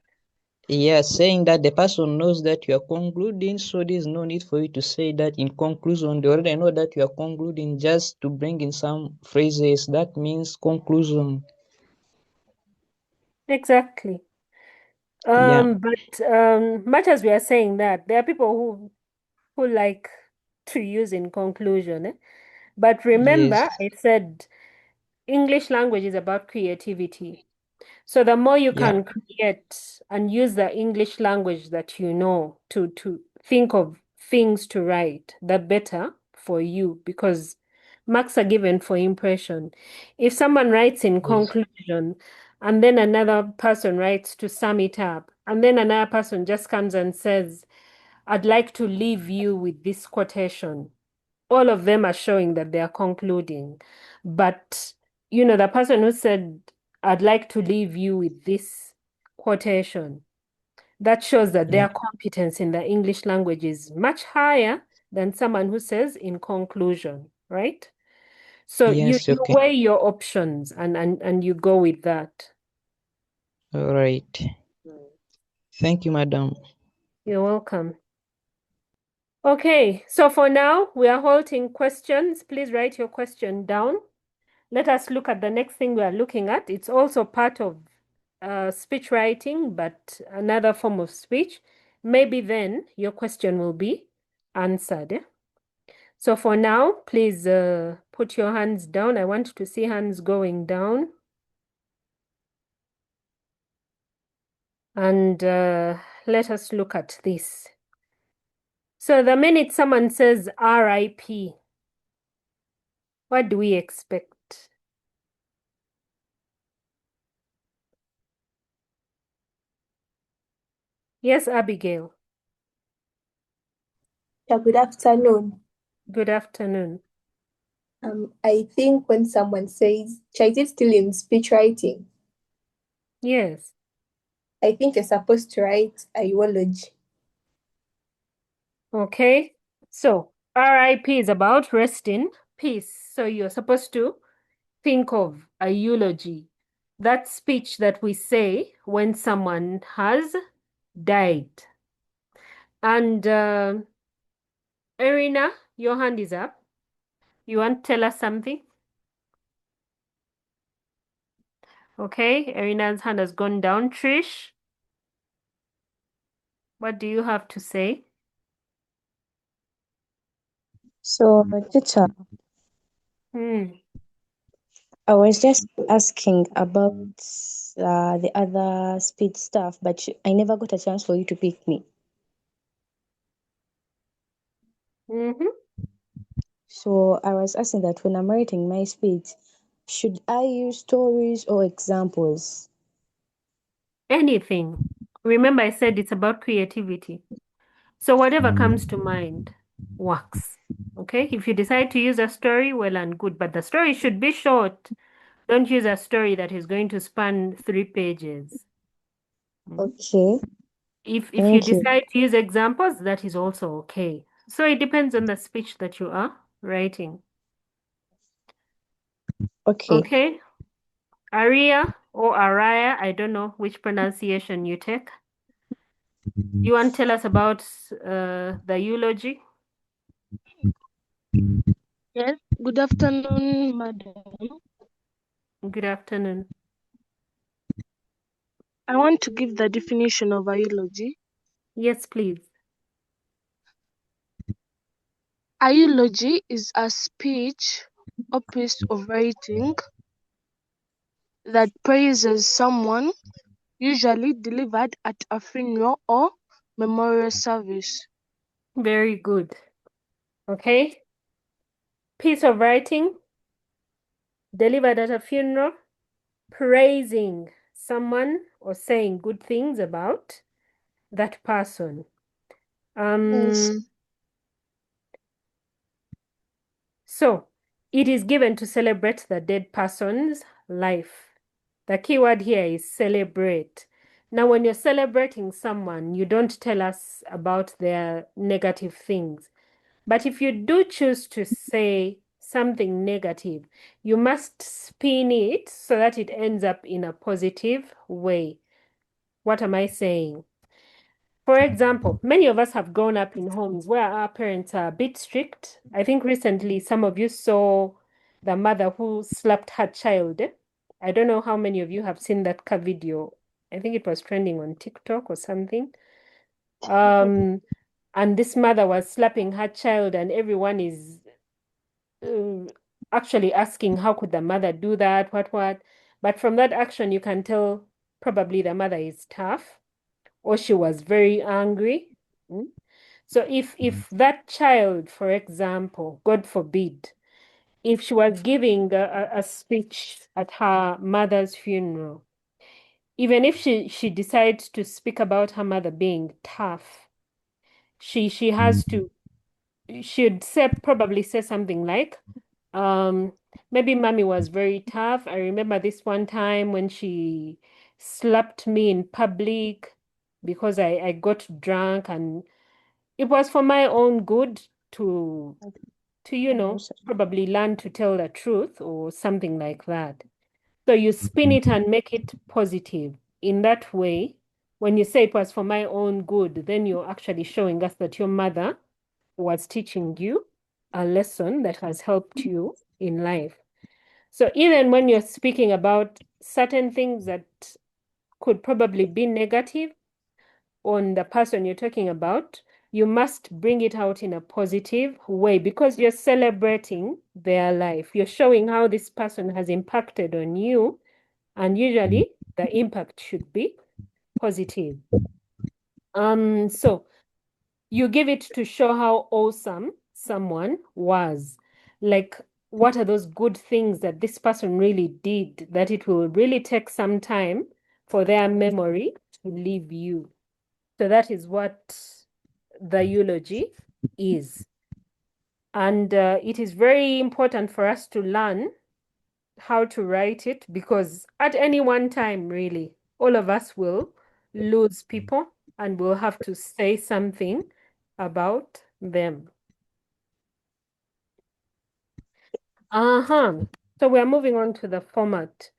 Yes, saying that the person knows that you are concluding, so there's no need for you to say that in conclusion. They already know that you are concluding, just to bring in some phrases that means conclusion. Exactly. But much as we are saying that, there are people who like to use in conclusion. But remember, I said English language is about creativity. So the more you can create and use the English language that you know to think of things to write, the better for you, because marks are given for impression. If someone writes in conclusion and then another person writes to sum it up, and then another person just comes and says, I'd like to leave you with this quotation. All of them are showing that they are concluding. But, the person who said, I'd like to leave you with this quotation, that shows that their competence in the English language is much higher than someone who says in conclusion, right? So Yes, you okay. weigh your options and you go with that. All right. Thank you, madam. You're welcome. Okay, so for now, we are halting questions. Please write your question down. Let us look at the next thing we are looking at. It's also part of speech writing, but another form of speech. Maybe then your question will be answered. So for now, please put your hands down. I want to see hands going down. And let us look at this. So the minute someone says RIP, what do we expect? Yes, Abigail. Yeah, good afternoon. Good afternoon. I think when someone says, is it still in speech writing? Yes. I think you're supposed to write a eulogy. Okay. So RIP is about rest in peace. So you're supposed to think of a eulogy, that speech that we say when someone has died. And Irina, your hand is up. You want to tell us something? Okay, Irina's hand has gone down. Trish, what do you have to say? So, teacher, I was just asking about the other speed stuff, but I never got a chance for you to pick me. So I was asking that when I'm writing my speech, should I use stories or examples? Anything. Remember, I said it's about creativity. So whatever comes to mind works. Okay, if you decide to use a story, well and good, but the story should be short. Don't use a story that is going to span 3 pages. Okay. If you Thank you. decide to use examples, that is also okay. So it depends on the speech that you are writing. Okay. Okay. Aria or Araya, I don't know which pronunciation you take. You want to tell us about the eulogy? Yes, good afternoon, madam. Good afternoon. I want to give the definition of a eulogy. Yes, please. A eulogy is a speech or piece of writing that praises someone, usually delivered at a funeral or memorial service. Very good. Okay. Piece of writing delivered at a funeral, praising someone or saying good things about that person. Yes. So it is given to celebrate the dead person's life. The key word here is celebrate. Now, when you're celebrating someone, you don't tell us about their negative things. But if you do choose to say something negative, you must spin it so that it ends up in a positive way. What am I saying? For example, many of us have grown up in homes where our parents are a bit strict. I think recently some of you saw the mother who slapped her child. I don't know how many of you have seen that video. I think it was trending on TikTok or something. And this mother was slapping her child, and everyone is actually asking, how could the mother do that? What? But from that action, you can tell probably the mother is tough or she was very angry. So if that child, for example, God forbid, if she was giving a speech at her mother's funeral, even if she decides to speak about her mother being tough, she has to, she'd probably say something like, maybe mommy was very tough. I remember this one time when she slapped me in public because I got drunk, and it was for my own good to probably learn to tell the truth or something like that. So you spin it and make it positive. In that way, when you say it was for my own good, then you're actually showing us that your mother was teaching you a lesson that has helped you in life. So even when you're speaking about certain things that could probably be negative on the person you're talking about, you must bring it out in a positive way because you're celebrating their life. You're showing how this person has impacted on you, and usually the impact should be positive. So you give it to show how awesome someone was. Like, what are those good things that this person really did that it will really take some time for their memory to leave you? So that is what the eulogy is. And it is very important for us to learn how to write it because at any one time, really, all of us will lose people and we'll have to say something about them. So we're moving on to the format.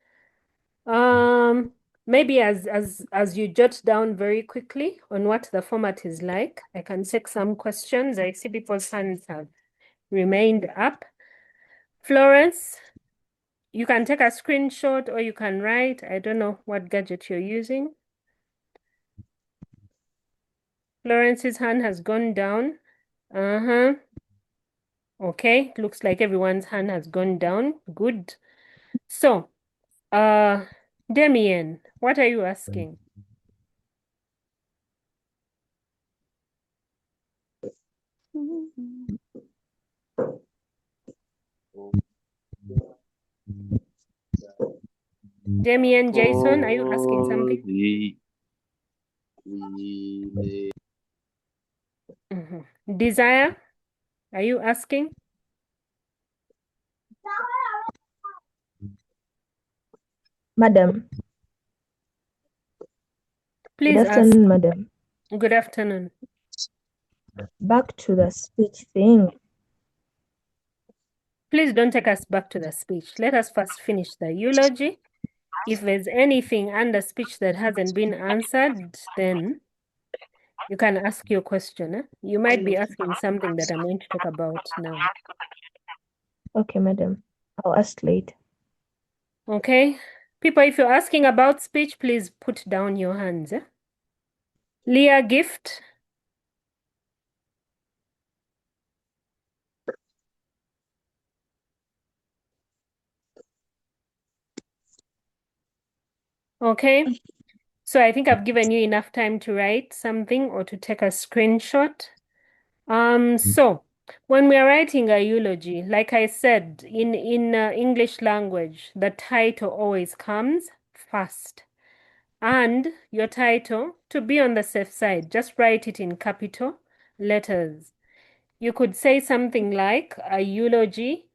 Maybe as you jot down very quickly on what the format is like, I can take some questions. I see people's hands have remained up. Florence, you can take a screenshot or you can write. I don't know what gadget you're using. Florence's hand has gone down. Okay, looks like everyone's hand has gone down. Good. So, Damien, what are you asking? Damien, Jason, are you asking something? Desire, are you asking? Madam. Please Good ask. afternoon, madam. Good afternoon. Back to the speech thing. Please don't take us back to the speech. Let us first finish the eulogy. If there's anything under speech that hasn't been answered, then you can ask your question. You might be asking something that I'm going to talk about now. Okay, madam. I'll ask later. Okay. People, if you're asking about speech, please put down your hands. Leah Gift. Okay. So I think I've given you enough time to write something or to take a screenshot. So when we are writing a eulogy, like I said, in English language, the title always comes first. And your title, to be on the safe side, just write it in capital letters. You could say something like a eulogy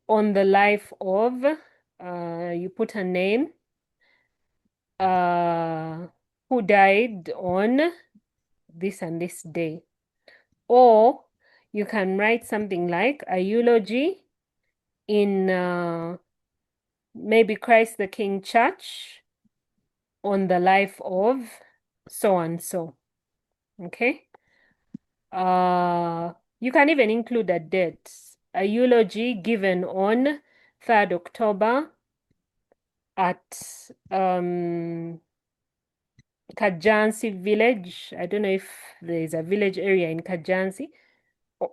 on the life of, you put a name, who died on this and this day. Or you can write something like a eulogy in maybe Christ the King Church on the life of so and so. Okay? You can even include a date. A eulogy given on 3rd October at Kajansi village. I don't know if there is a village area in Kajansi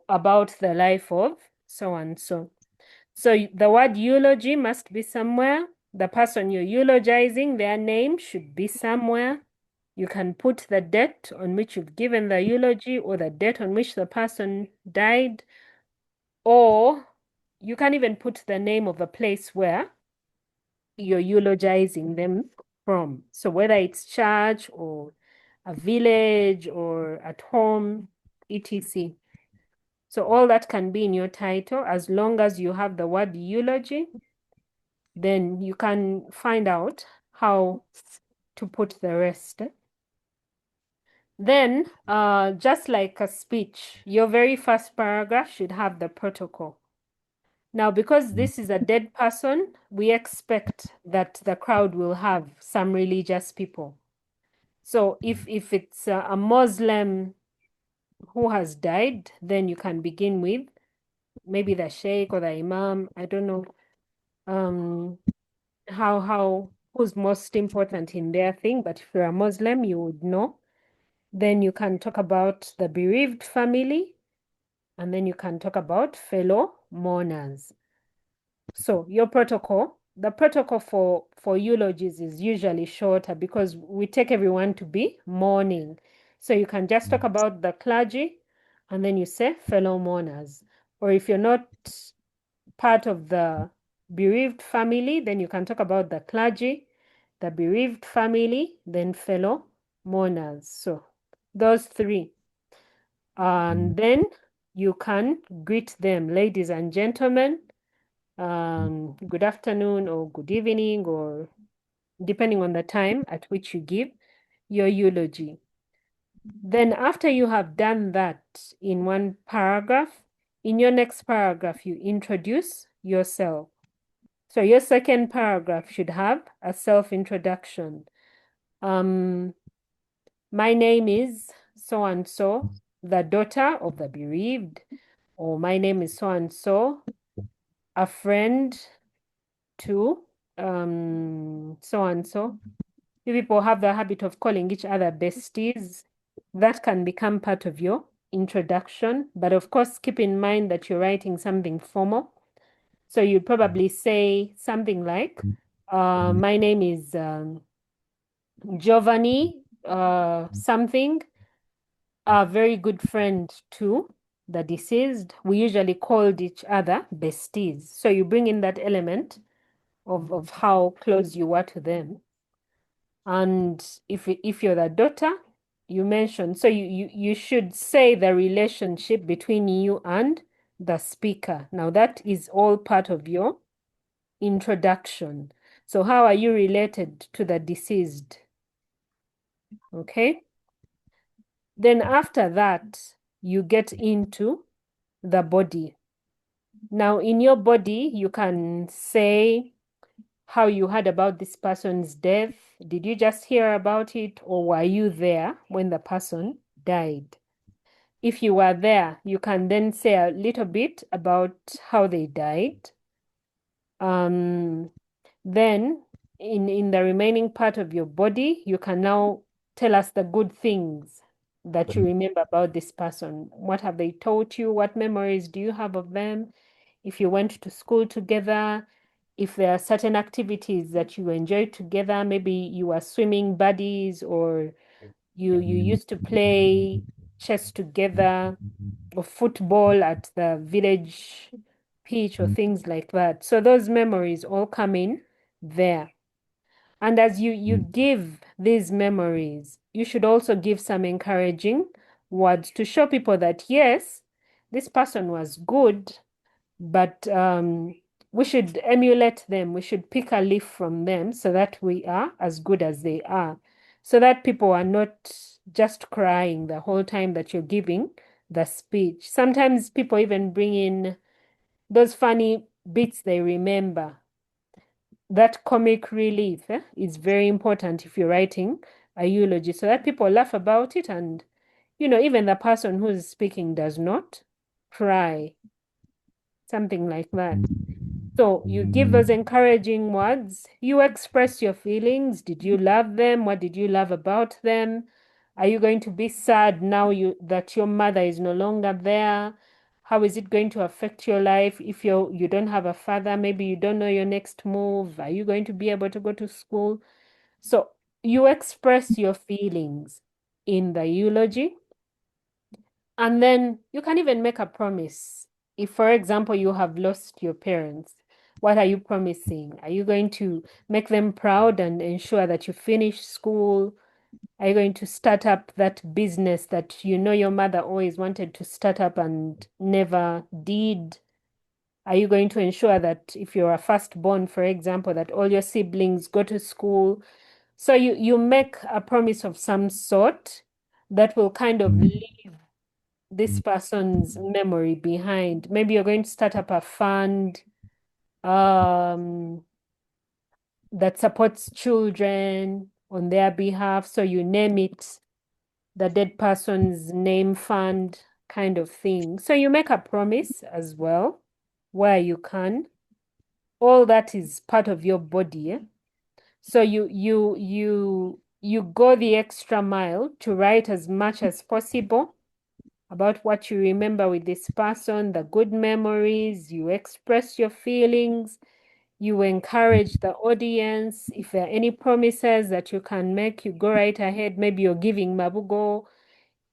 about the life of so and so. So the word eulogy must be somewhere. The person you're eulogizing, their name should be somewhere. You can put the date on which you've given the eulogy or the date on which the person died, or you can even put the name of a place where you're eulogizing them from. So whether it's church or a village or at home, etc. So all that can be in your title as long as you have the word eulogy. Then you can find out how to put the rest. Then, just like a speech, your very first paragraph should have the protocol. Now, because this is a dead person, we expect that the crowd will have some religious people. So if it's a Muslim who has died, then you can begin with maybe the sheikh or the imam. I don't know how who's most important in their thing, but if you're a Muslim, you would know. Then you can talk about the bereaved family, and then you can talk about fellow mourners. So your protocol, the protocol for eulogies is usually shorter because we take everyone to be mourning. So you can just talk about the clergy, and then you say fellow mourners. Or if you're not part of the bereaved family, then you can talk about the clergy, the bereaved family, then fellow mourners. So those three. And then you can greet them, ladies and gentlemen, good afternoon or good evening, or depending on the time at which you give your eulogy. Then after you have done that in one paragraph, in your next paragraph, you introduce yourself. So your second paragraph should have a self-introduction. My name is so-and-so, the daughter of the bereaved, or my name is so-and-so, a friend to so-and-so. You people have the habit of calling each other besties. That can become part of your introduction. But of course, keep in mind that you're writing something formal. So you'd probably say something like, my name is Giovanni, something, a very good friend to the deceased. We usually called each other besties. So you bring in that element of how close you were to them. And if you're the daughter, you mentioned, so you should say the relationship between you and the speaker. Now that is all part of your introduction. So how are you related to the deceased? Okay. Then after that, you get into the body. Now in your body, you can say how you heard about this person's death. Did you just hear about it, or were you there when the person died? If you were there, you can then say a little bit about how they died. Then in the remaining part of your body, you can now tell us the good things that you remember about this person. What have they taught you? What memories do you have of them? If you went to school together, if there are certain activities that you enjoy together, maybe you were swimming buddies, or you used to play chess together, or football at the village pitch, or things like that. So those memories all come in there. And as you give these memories, you should also give some encouraging words to show people that, yes, this person was good, but we should emulate them. We should pick a leaf from them so that we are as good as they are, so that people are not just crying the whole time that you're giving the speech. Sometimes people even bring in those funny bits they remember. That comic relief is very important if you're writing a eulogy, so that people laugh about it, and even the person who's speaking does not cry, something like that. So you give those encouraging words, you express your feelings. Did you love them? What did you love about them? Are you going to be sad now that your mother is no longer there? How is it going to affect your life if you don't have a father? Maybe you don't know your next move. Are you going to be able to go to school? So you express your feelings in the eulogy. And then you can even make a promise. If, for example, you have lost your parents, what are you promising? Are you going to make them proud and ensure that you finish school, Are you going to start up that business that you know your mother always wanted to start up and never did? Are you going to ensure that if you're a firstborn, for example, that all your siblings go to school? So you make a promise of some sort that will kind of leave this person's memory behind. Maybe you're going to start up a fund that supports children on their behalf. So you name it the dead person's name fund kind of thing. So you make a promise as well where you can. All that is part of your body. Eh? So you go the extra mile to write as much as possible about what you remember with this person, the good memories, you express your feelings, you encourage the audience. If there are any promises that you can make, you go right ahead. Maybe you're giving mabugo.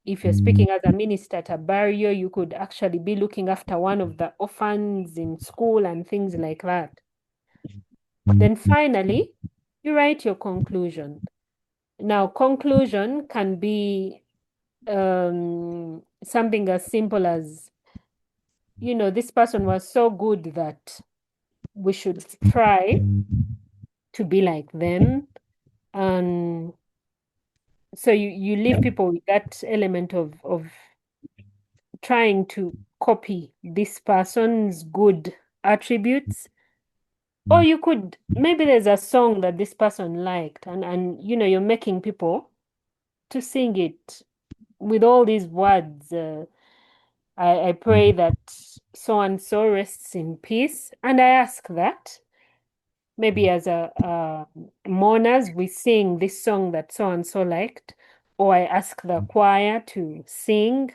If you're speaking as a minister at a barrio, you could actually be looking after one of the orphans in school and things like that. Then finally, you write your conclusion. Now, conclusion can be something as simple as, this person was so good that we should try to be like them. And so you leave people with that element of trying to copy this person's good attributes. Or you could, maybe there's a song that this person liked, and you're making people to sing it with all these words. I pray that so and so rests in peace. And I ask that maybe as a mourners, we sing this song that so and so liked, or I ask the choir to sing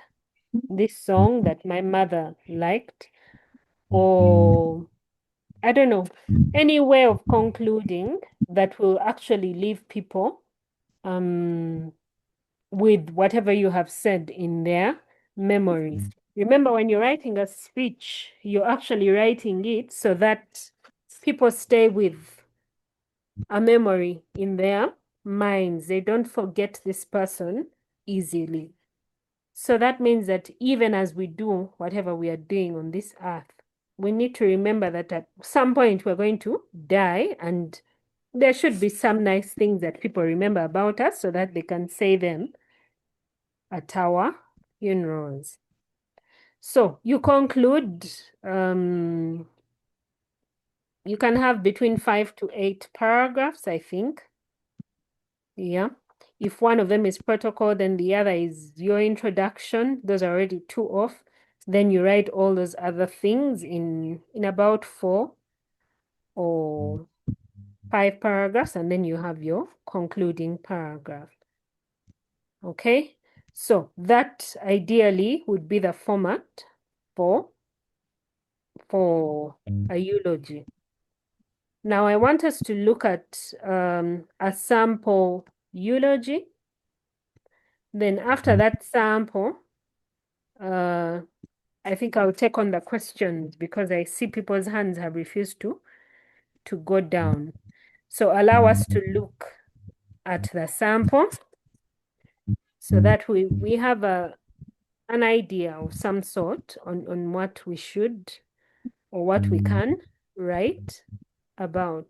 this song that my mother liked, or I don't know, any way of concluding that will actually leave people with whatever you have said in their memories. Remember, when you're writing a speech, you're actually writing it so that people stay with a memory in their minds. They don't forget this person easily. So that means that even as we do whatever we are doing on this earth, we need to remember that at some point we're going to die, and there should be some nice things that people remember about us so that they can say them at our funerals. So you conclude, you can have between 5 to 8 paragraphs, I think. Yeah. If one of them is protocol, then the other is your introduction. Those are already 2 off. Then you write all those other things in about 4 or 5 paragraphs, and then you have your concluding paragraph. Okay, so that ideally would be the format for a eulogy. Now I want us to look at a sample eulogy. Then after that sample, I think I'll take on the questions because I see people's hands have refused to go down. So allow us to look at the sample so that we have an idea of some sort on what we should or what we can write about.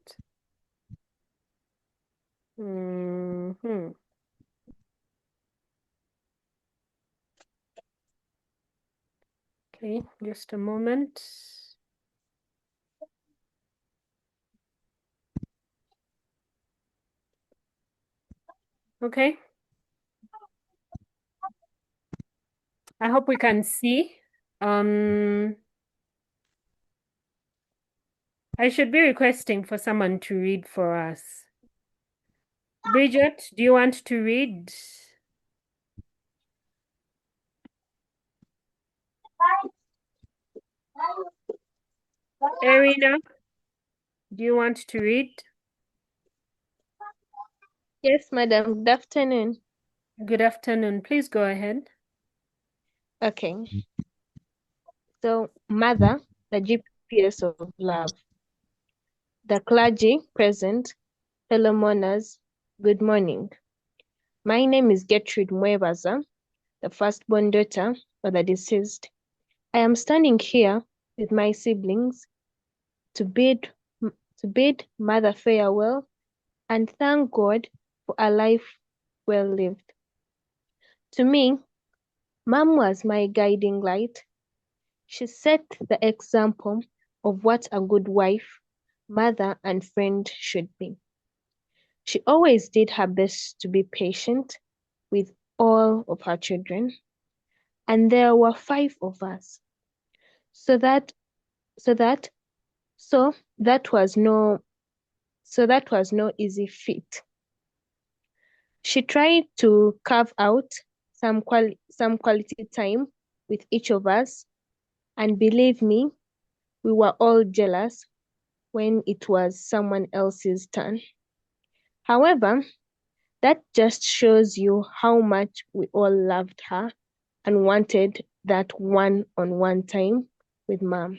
Okay, just a moment. Okay. I hope we can see. I should be requesting for someone to read for us. Bridget, do you want to read? Erina, do you want to read? Yes, madam. Good afternoon. Good afternoon. Please go ahead. Okay. So, mother, the GPS of love. The clergy present, fellow mourners, good morning. My name is Gertrude Mwebaza, the firstborn daughter of the deceased. I am standing here with my siblings to bid Mother farewell and thank God for a life well lived. To me, Mom was my guiding light. She set the example of what a good wife, mother, and friend should be. She always did her best to be patient with all of her children, and there were 5 of us. So that was no easy feat. She tried to carve out some quality time with each of us, and believe me, we were all jealous when it was someone else's turn. However, that just shows you how much we all loved her and wanted that one-on-one time with Mom.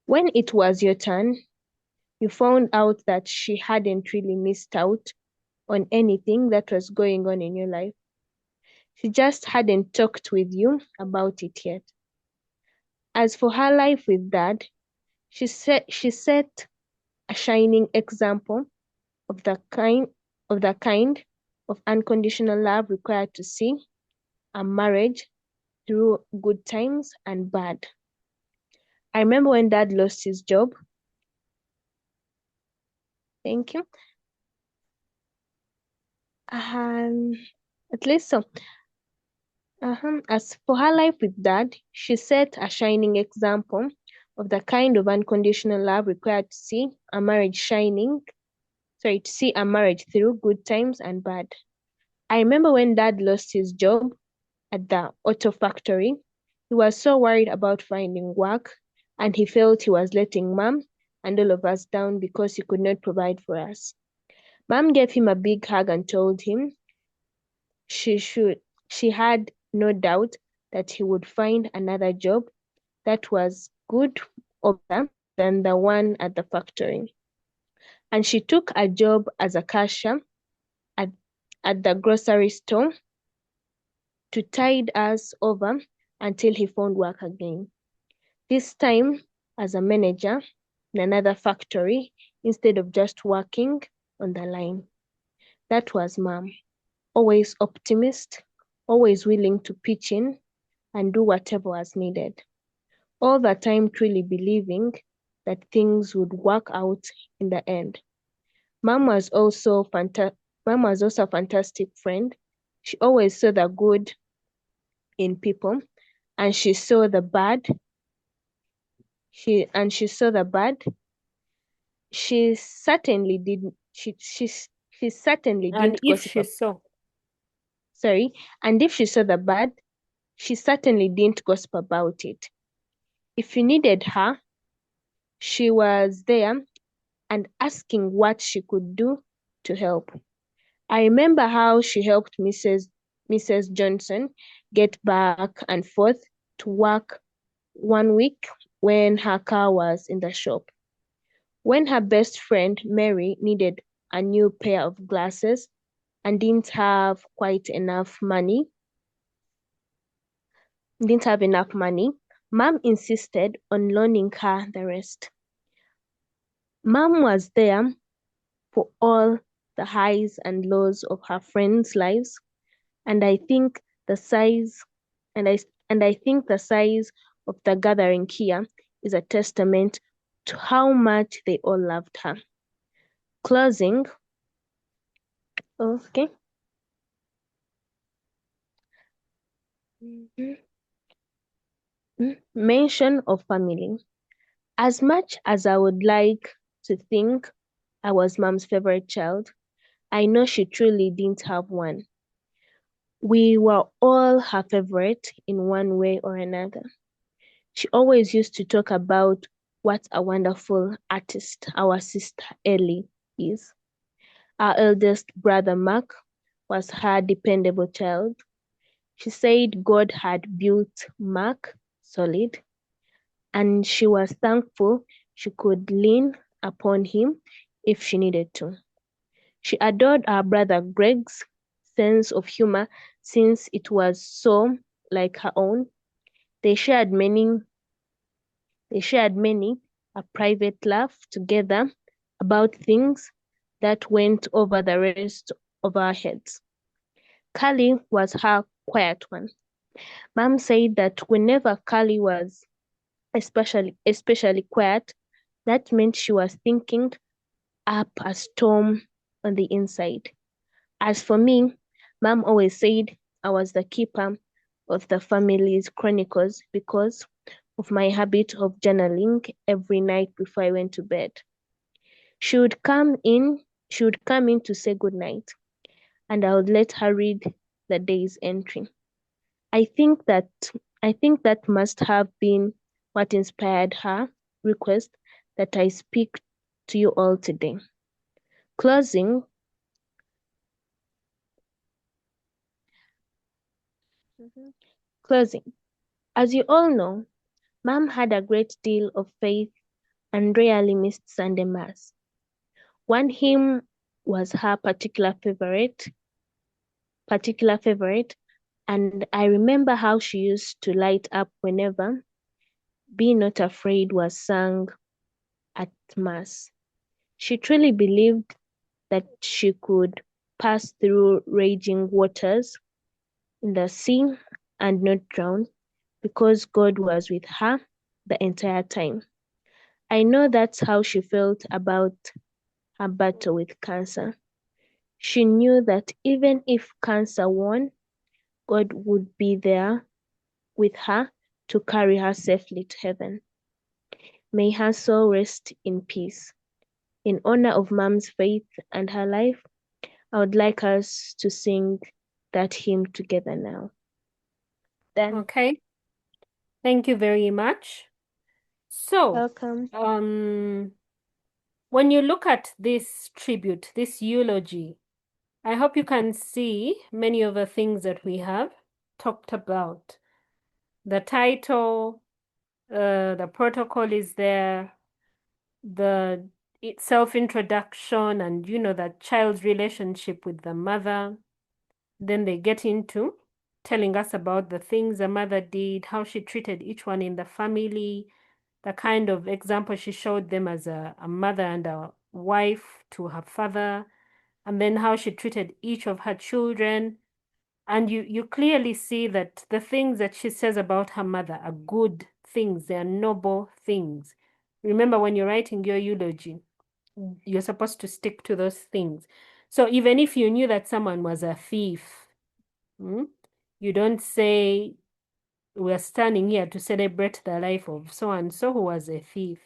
When it was your turn, you found out that she hadn't really missed out on anything that was going on in your life. She just hadn't talked with you about it yet. As for her life with Dad, she set a shining example of the kind of unconditional love required to see a marriage through good times and bad. I remember when Dad lost his job. Thank you. At least so. As for her life with Dad, she set a shining example of the kind of unconditional love required to see a marriage through good times and bad. I remember when Dad lost his job at the auto factory. He was so worried about finding work, and he felt he was letting Mom and all of us down because he could not provide for us. Mom gave him a big hug and told him she had no doubt that he would find another job that was good or better than the one at the factory. And she took a job as a cashier at the grocery store to tide us over until he found work again. This time as a manager in another factory instead of just working on the line. That was Mom. Always optimist, always willing to pitch in and do whatever was needed. All the time truly believing that things would work out in the end. Mom was also a fantastic friend. She always saw the good in people, and she saw the bad. She certainly didn't. She certainly And didn't if gossip. she saw. Sorry, and if she saw the bad, she certainly didn't gossip about it. If you needed her, she was there and asking what she could do to help. I remember how she helped Mrs. Johnson get back and forth to work one week when her car was in the shop. When her best friend Mary needed a new pair of glasses and didn't have enough money, Mom insisted on loaning her the rest. Mom was there for all the highs and lows of her friends' lives, and I think the size of the gathering here is a testament to how much they all loved her. Closing. Okay. Mention of family. As much as I would like to think I was Mom's favorite child, I know she truly didn't have one. We were all her favorite in one way or another. She always used to talk about what a wonderful artist our sister Ellie is. Our eldest brother Mark was her dependable child. She said God had built Mark solid, and she was thankful she could lean upon him if she needed to. She adored our brother Greg's sense of humor since it was so like her own. They shared many a private laugh together about things that went over the rest of our heads. Carly was her quiet one. Mom said that whenever Carly was especially quiet, that meant she was thinking up a storm on the inside. As for me, Mom always said I was the keeper of the family's chronicles because of my habit of journaling every night before I went to bed. She would come in to say good night, and I would let her read the day's entry. I think that must have been what inspired her request that I speak to you all today. Closing, as you all know, Mom had a great deal of faith and rarely missed Sunday Mass. One hymn was her particular favorite, and I remember how she used to light up whenever Be Not Afraid was sung at Mass. She truly believed that she could pass through raging waters in the sea and not drown because God was with her the entire time. I know that's how she felt about her battle with cancer. She knew that even if cancer won, God would be there with her to carry her safely to heaven. May her soul rest in peace. In honor of Mom's faith and her life, I would like us to sing that hymn together now. Then, Okay. Thank you very much. So, welcome. when you look at this tribute, this eulogy, I hope you can see many of the things that we have talked about. The title, the protocol is there, the self-introduction, and that child's relationship with the mother. Then they get into telling us about the things the mother did, how she treated each one in the family, the kind of example she showed them as a mother and a wife to her father, and then how she treated each of her children. And you clearly see that the things that she says about her mother are good things, they are noble things. Remember, when you're writing your eulogy, you're supposed to stick to those things. So even if you knew that someone was a thief, you don't say, we're standing here to celebrate the life of so and so who was a thief.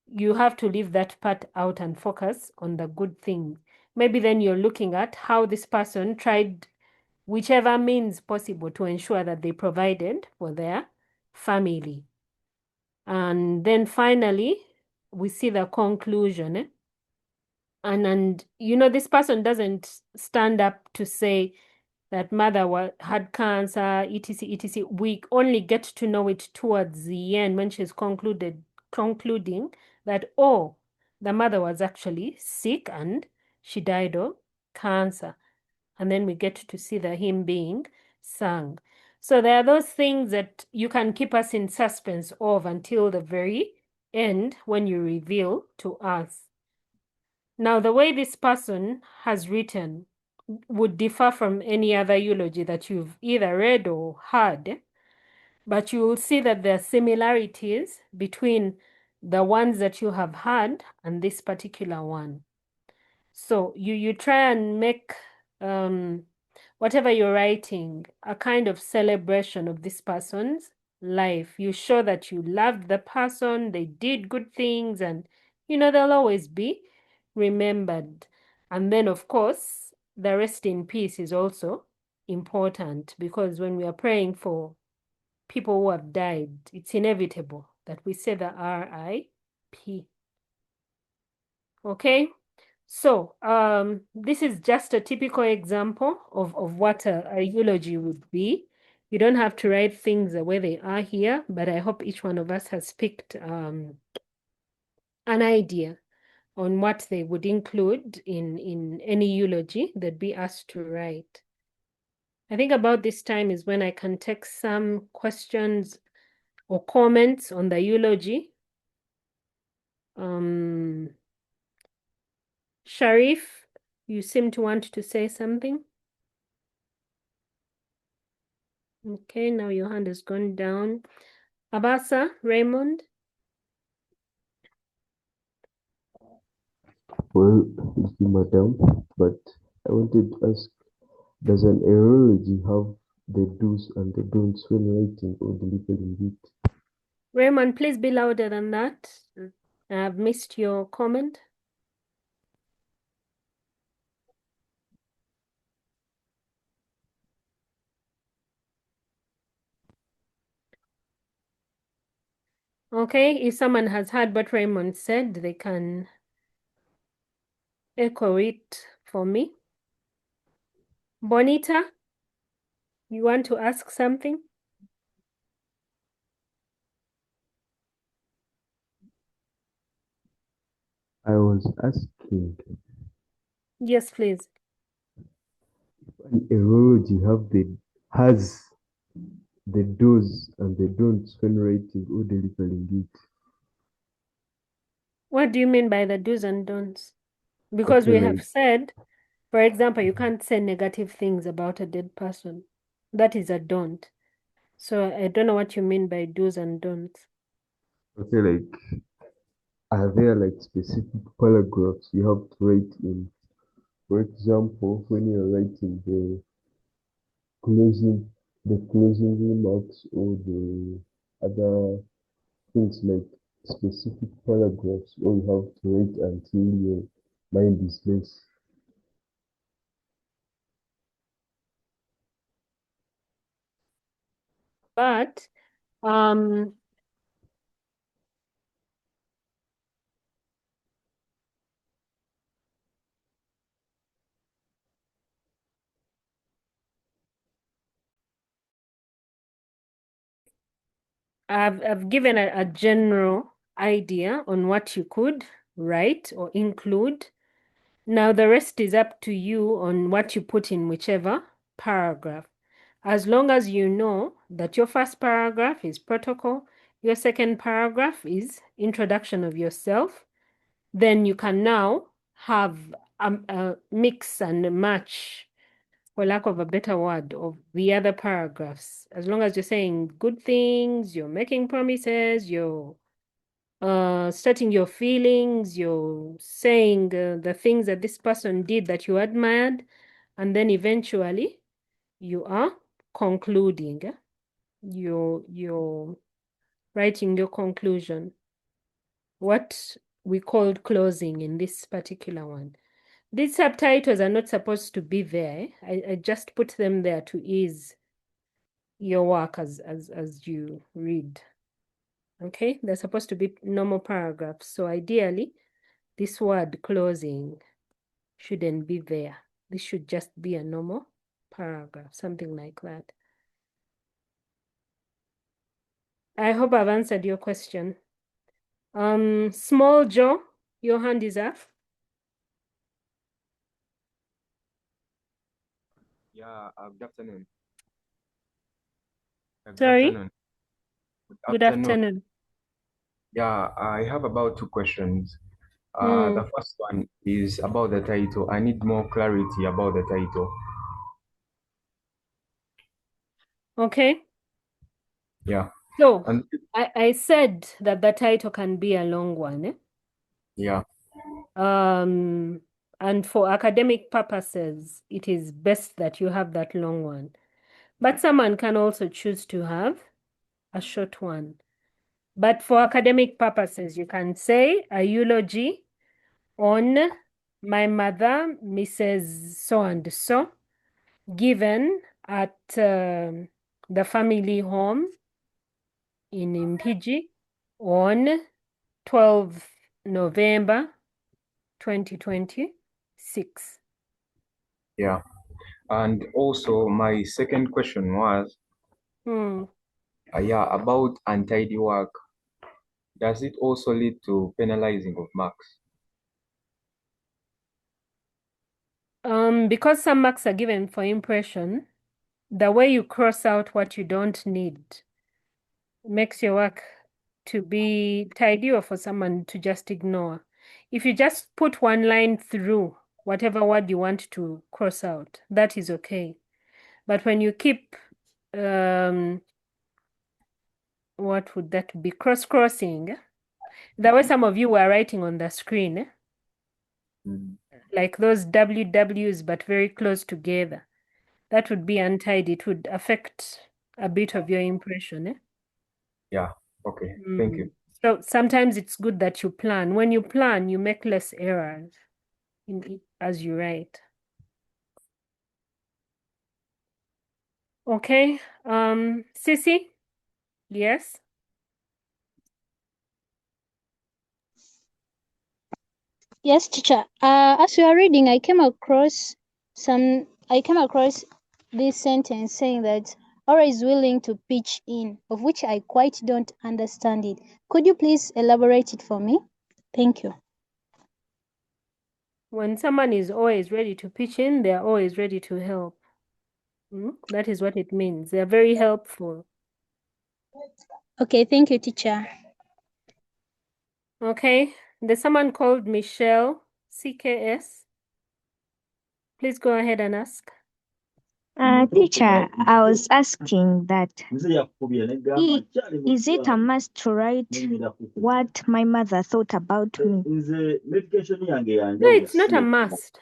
You have to leave that part out and focus on the good things. Maybe then you're looking at how this person tried whichever means possible to ensure that they provided for their family. And then finally, we see the conclusion. And this person doesn't stand up to say that mother had cancer, etc., etc. We only get to know it towards the end when she's concluding that, oh, the mother was actually sick and she died of cancer. And then we get to see the hymn being sung. So there are those things that you can keep us in suspense of until the very end when you reveal to us. Now, the way this person has written would differ from any other eulogy that you've either read or heard, but you will see that there are similarities between the ones that you have heard and this particular one. So you try and make whatever you're writing a kind of celebration of this person's life. You show that you loved the person, they did good things, and they'll always be remembered. And then, of course, the rest in peace is also important, because when we are praying for people who have died, it's inevitable that we say the R.I.P. Okay? So this is just a typical example of what a eulogy would be. You don't have to write things the way they are here, but I hope each one of us has picked an idea on what they would include in any eulogy they'd be asked to write. I think about this time is when I can take some questions or comments on the eulogy. Sharif, you seem to want to say something. Okay, now your hand has gone down. Abasa, Raymond? Well, thank you, madam, but I wanted to ask, does an eulogy have the do's and the don'ts when writing or delivering it? Raymond, please be louder than that. I've missed your comment. Okay, if someone has heard what Raymond said, they can echo it for me. Bonita, you want to ask something? I was asking, Yes, please. an eulogy has the do's and the don'ts when writing or delivering it? What do you mean by the do's and don'ts? Because Okay, we like have said, for example, you can't say negative things about a dead person. That is a don't. So I don't know what you mean by do's and don'ts. okay, like are there like specific paragraphs you have to write in? For example, when you're writing closing the closing remarks or the other things like specific paragraphs, or you have to wait until your mind is less. But I've given a general idea on what you could write or include. Now the rest is up to you on what you put in whichever paragraph. As long as you know that your first paragraph is protocol, your second paragraph is introduction of yourself, then you can now have a mix and match, for lack of a better word, of the other paragraphs. As long as you're saying good things, you're making promises, you're stating your feelings, you're saying the things that this person did that you admired, and then eventually you are concluding. You're writing your conclusion. What we called closing in this particular one. These subtitles are not supposed to be there. I just put them there to ease your work as you read. Okay, they're supposed to be normal paragraphs. So ideally, this word closing shouldn't be there. This should just be a normal paragraph, something like that. I hope I've answered your question. Small Joe, your hand is up. Yeah, good afternoon. Good Sorry? afternoon. Good afternoon. Yeah, I have about two questions. Hmm. The first one is about the title. I need more clarity about the title. Okay. Yeah. So And I said that the title can be a long one. yeah. And for academic purposes, it is best that you have that long one. But someone can also choose to have a short one. But for academic purposes, you can say a eulogy on my mother, Mrs. So and so, given at the family home in Impiji on 12th November 2026. Yeah. And also my second question was yeah, about untidy work. Does it also lead to penalizing of marks? Because some marks are given for impression, the way you cross out what you don't need makes your work to be tidy or for someone to just ignore. If you just put one line through whatever word you want to cross out, that is okay. But when you keep, what would that be? Crossing. The way some of you were writing on the screen, like those WWs, but very close together. That would be untidy. It would affect a bit of your impression. Yeah. Okay. Thank you. So sometimes it's good that you plan. When you plan, you make less errors in it as you write. Okay. Sissy? Yes? Yes, teacher. As we are reading, I came across this sentence saying that Aura is willing to pitch in, of which I quite don't understand it. Could you please elaborate it for me? Thank you. When someone is always ready to pitch in, they're always ready to help. That is what it means. They're very helpful. Okay, thank you, teacher. Okay. There's someone called Michelle, CKS. Please go ahead and ask. Teacher, I was asking that is it a must to write what my mother thought about me? No, it's not a must.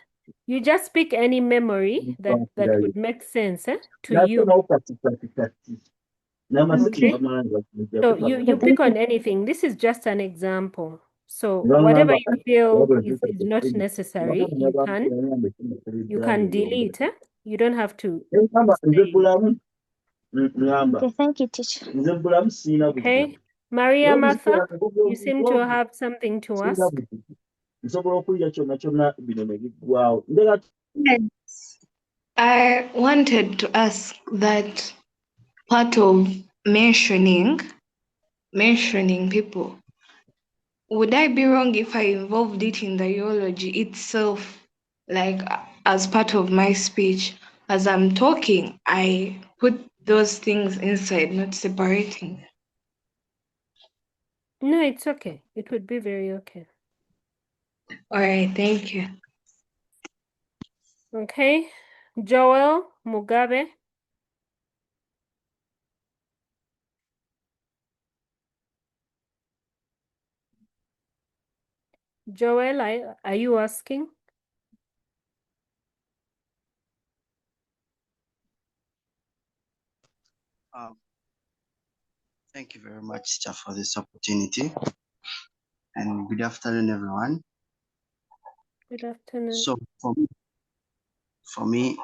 You just pick any memory that would make sense to you. Okay. So you pick on anything. This is just an example. So whatever you feel is not necessary, you can delete. You don't have to say. Okay, thank you, teacher. Okay. Maria Martha, you seem to have something to ask. Yes. I wanted to ask that part of mentioning people. Would I be wrong if I involved it in the eulogy itself, like as part of my speech? As I'm talking, I put those things inside, not separating. No, it's okay. It would be very okay. All right, thank you. Okay. Joel Mugabe. Joel, are you asking? Thank you very much, teacher, for this opportunity. And good afternoon, everyone. Good afternoon. So for me,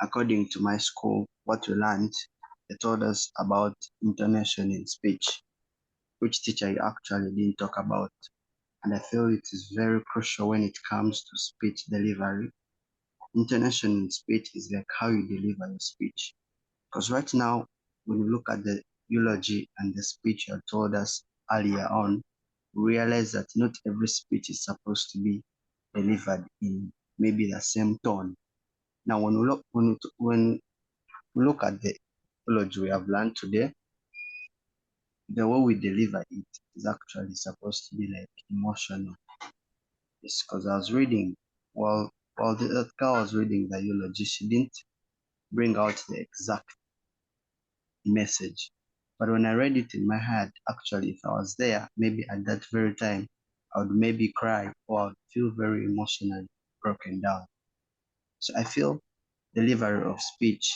according to my school, what we learned, they told us about intonation in speech, which teacher actually didn't talk about. And I feel it is very crucial when it comes to speech delivery. Intonation in speech is like how you deliver your speech. Because right now, when you look at the eulogy and the speech you told us earlier on, we realize that not every speech is supposed to be delivered in maybe the same tone. Now, when we look at the eulogy we have learned today, the way we deliver it is actually supposed to be like emotional. It's because I was reading while that girl was reading the eulogy, she didn't bring out the exact message. But when I read it in my head, actually, if I was there, maybe at that very time, I would maybe cry or I would feel very emotionally broken down. So I feel delivery of speech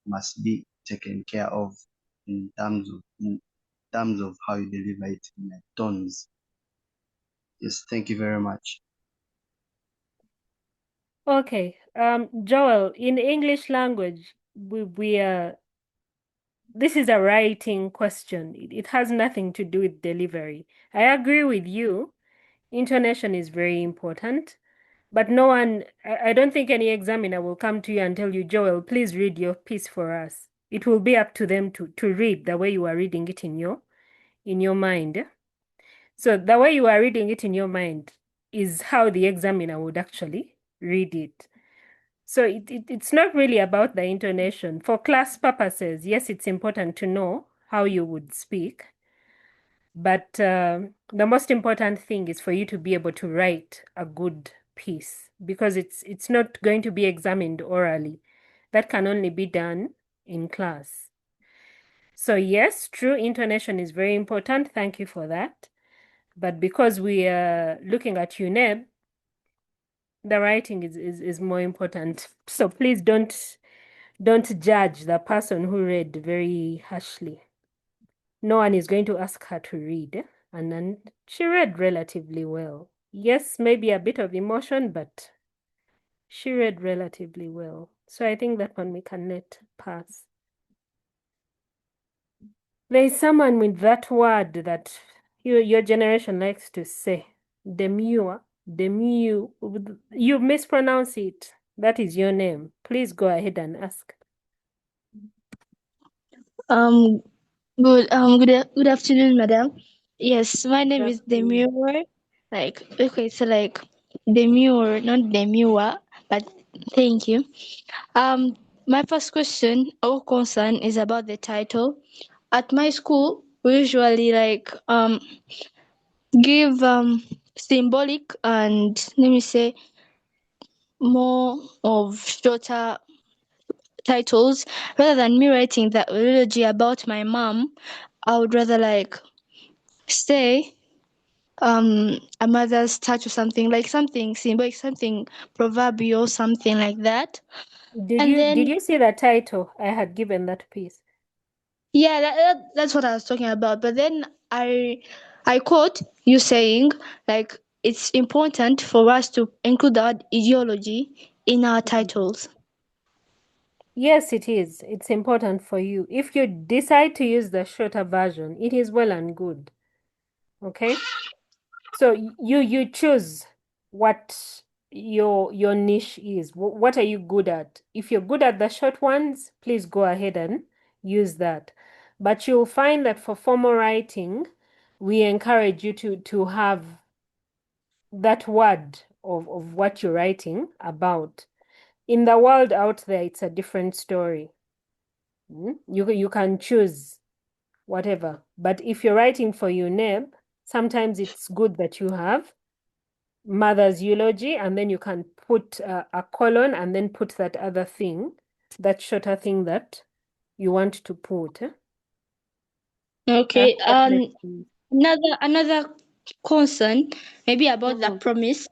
must be taken care of in terms of how you deliver it in the tones. Yes, thank you very much. Okay. Joel, in English language, we this is a writing question. It has nothing to do with delivery. I agree with you. Intonation is very important. But no one, I don't think any examiner will come to you and tell you, Joel, please read your piece for us. It will be up to them to read the way you are reading it in your mind. So the way you are reading it in your mind is how the examiner would actually read it. So it's not really about the intonation. For class purposes, yes, it's important to know how you would speak. But the most important thing is for you to be able to write a good piece, because it's not going to be examined orally. That can only be done in class. So yes, true, intonation is very important. Thank you for that. But because we are looking at UNEB, the writing is more important. So please don't judge the person who read very harshly. No one is going to ask her to read, and then she read relatively well. Yes, maybe a bit of emotion, but she read relatively well. So I think that one we can let pass. There is someone with that word that your generation likes to say, demure, demure. You mispronounce it. That is your name. Please go ahead and ask. Good afternoon, madam. Yes, my name is Demure. Like, okay, so like Demure, not Demure, but thank you. My first question or concern is about the title. At my school, we usually give symbolic and let me say more of shorter titles rather than me writing the eulogy about my mom. I would rather say a mother's touch or something, like something symbolic, something proverbial, something like that. Did you see the title I had given that piece? Yeah, that's what I was talking about. But then I quote you saying like it's important for us to include the word ideology in our titles. Yes, it is. It's important for you. If you decide to use the shorter version, it is well and good. Okay? So you choose what your niche is. What are you good at? If you're good at the short ones, please go ahead and use that. But you'll find that for formal writing, we encourage you to have that word of what you're writing about. In the world out there, it's a different story. You can choose whatever. But if you're writing for UNEB, sometimes it's good that you have mother's eulogy, and then you can put a colon and then put that other thing, that shorter thing that you want to put. Okay. Another concern maybe about the promise.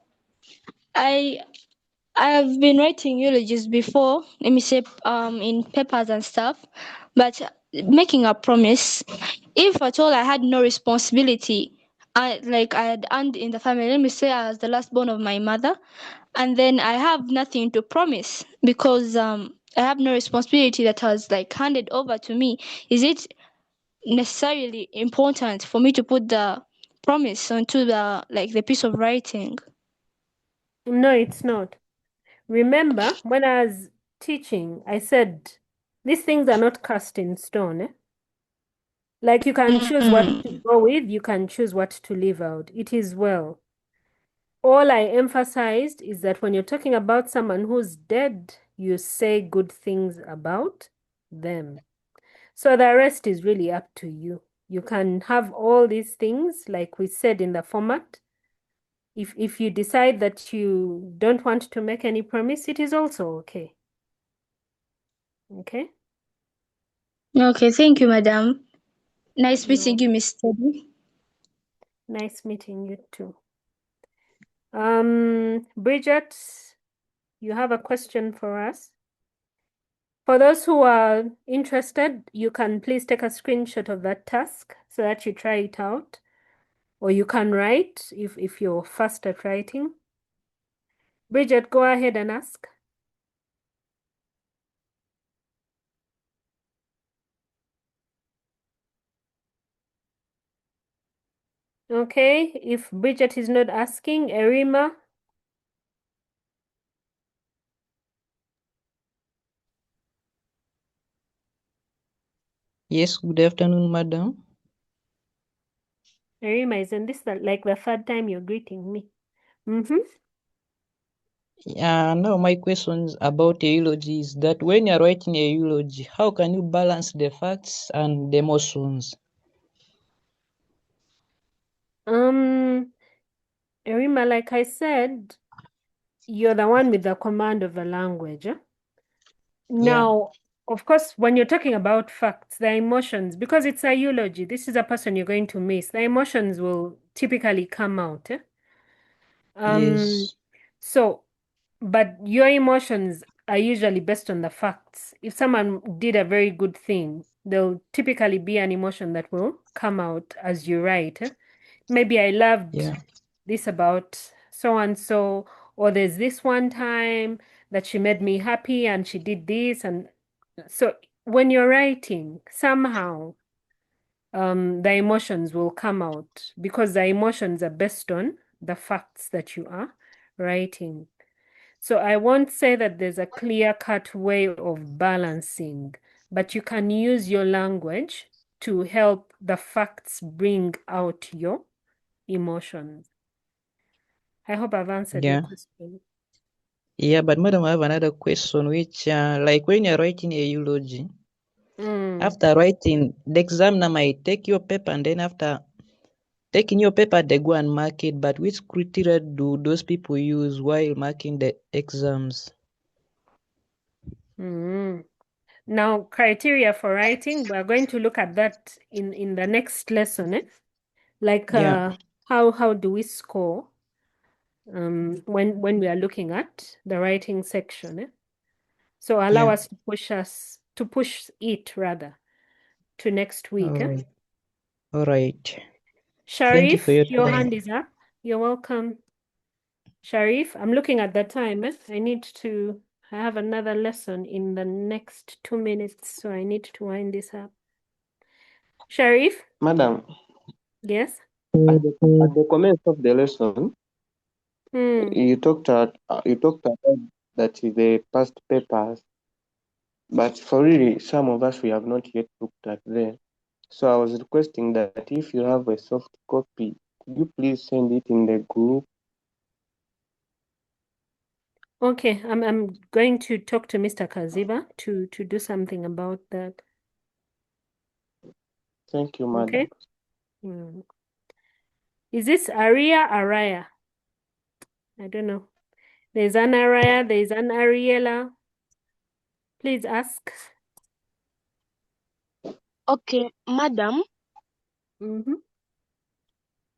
I've been writing eulogies before, let me say in papers and stuff, but making a promise, if at all I had no responsibility, I had earned in the family, let me say I was the last born of my mother, and then I have nothing to promise because I have no responsibility that was handed over to me. Is it necessarily important for me to put the promise onto the piece of writing? No, it's not. Remember, when I was teaching, I said these things are not cast in stone. Like you can choose what to go with, you can choose what to leave out. It is well. All I emphasized is that when you're talking about someone who's dead, you say good things about them. So the rest is really up to you. You can have all these things, like we said in the format. If you decide that you don't want to make any promise, it is also okay. Okay? Okay, thank you, madam. Nice meeting you, Miss Teddy. Nice meeting you too. Bridget, you have a question for us? For those who are interested, you can please take a screenshot of that task so that you try it out. Or you can write if you're fast at writing. Bridget, go ahead and ask. Okay, if Bridget is not asking, Erima. Yes, good afternoon, madam. Erima, isn't this like the third time you're greeting me? Now my questions about a eulogy is that when you're writing a eulogy, how can you balance the facts and the emotions? Erima, like I said, you're the one with the command of the language. Now, of course, when you're talking about facts, the emotions, because it's a eulogy, this is a person you're going to miss, the emotions will typically come out. Yes. So, but your emotions are usually based on the facts. If someone did a very good thing, there'll typically be an emotion that will come out as you write. Maybe I loved this about so and so, or there's this one time that she made me happy and she did this. And so when you're writing, somehow the emotions will come out because the emotions are based on the facts that you are writing. So I won't say that there's a clear-cut way of balancing, but you can use your language to help the facts bring out your emotions. I hope I've answered your question. Yeah, but madam, I have another question, which, like when you're writing a eulogy, after writing, the examiner might take your paper and then after taking your paper, they go and mark it. But which criteria do those people use while marking the exams? Now, criteria for writing, we're going to look at that in the next lesson. Like how do we score when we are looking at the writing section. So allow us to push it rather to next week. All right. Thank you for Sharif, your your time. hand is up. You're welcome. Sharif, I'm looking at the time. I have another lesson in the next 2 minutes, so I need to wind this up. Sharif? Madam, Yes? at the comments of the lesson, you talked about that the past papers, but for really some of us we have not yet looked at them. So I was requesting that if you have a soft copy, could you please send it in the group? Okay, I'm going to talk to Mr. Kaziba to do something about that. Thank you, madam. Okay. Is this Araya? I don't know. There's an Araya, there's an Ariela. Please ask. Okay, madam.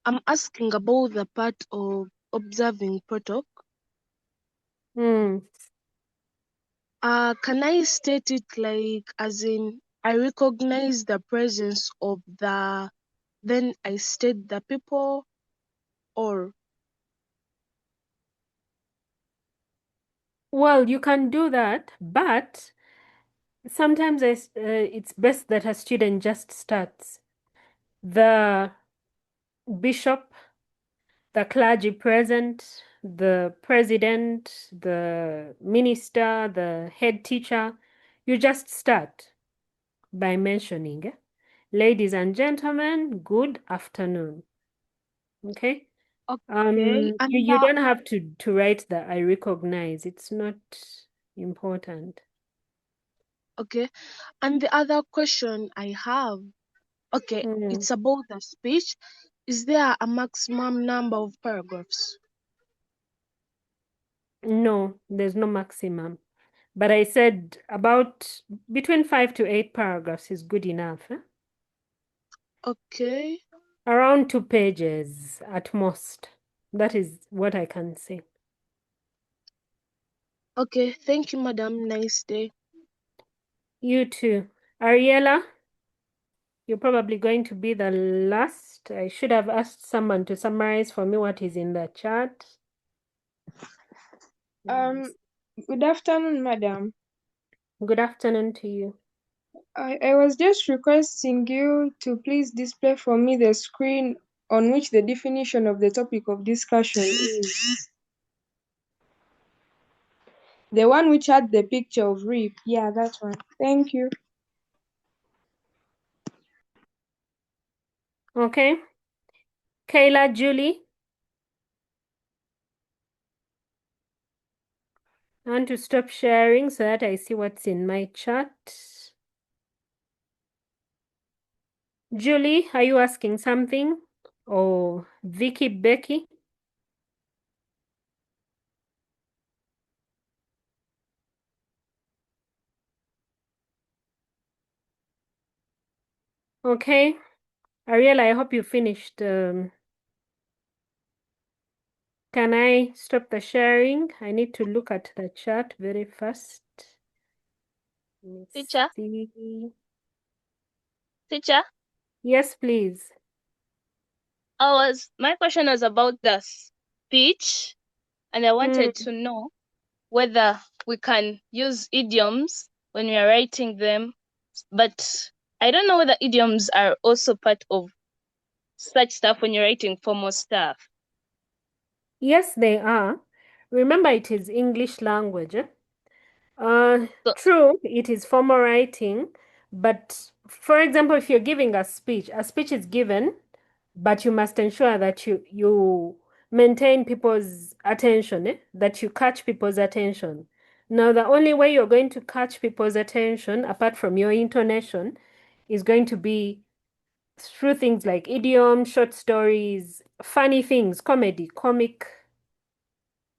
I'm asking about the part of observing protocol. Can I state it like as in I recognize the presence of then I state the people, or? Well, you can do that, but sometimes it's best that a student just starts. The bishop, the clergy present, the president, the minister, the head teacher, you just start by mentioning, ladies and gentlemen, good afternoon. Okay? You don't have to write that I recognize. It's not important. Okay, and the other question I have, it's about the speech. Is there a maximum number of paragraphs? No, there's no maximum. But I said about between 5 to 8 paragraphs is good enough. Okay. Around 2 pages at most. That is what I can say. Okay, thank you, madam. Nice day. You too. Ariella, you're probably going to be the last. I should have asked someone to summarize for me what is in the chat. Good afternoon, madam. Good afternoon to you. I was just requesting you to please display for me the screen on which the definition of the topic of discussion is. The one which had the picture of RIP. Yeah, that one. Thank you. Okay. Kayla, Julie. I want to stop sharing so that I see what's in my chat. Julie, are you asking something? Or Vicky, Becky? Okay. Ariella, I hope you finished. Can I stop the sharing? I need to look at the chat very fast. Teacher? See. Teacher? Yes, please. My question was about the speech, and I wanted to know whether we can use idioms when we are writing them, but I don't know whether idioms are also part of such stuff when you're writing formal stuff. Yes, they are. Remember, it is English language. True, it is formal writing, but for example, if you're giving a speech is given, but you must ensure that you maintain people's attention, that you catch people's attention. Now, the only way you're going to catch people's attention, apart from your intonation, is going to be through things like idiom, short stories, funny things, comedy, comic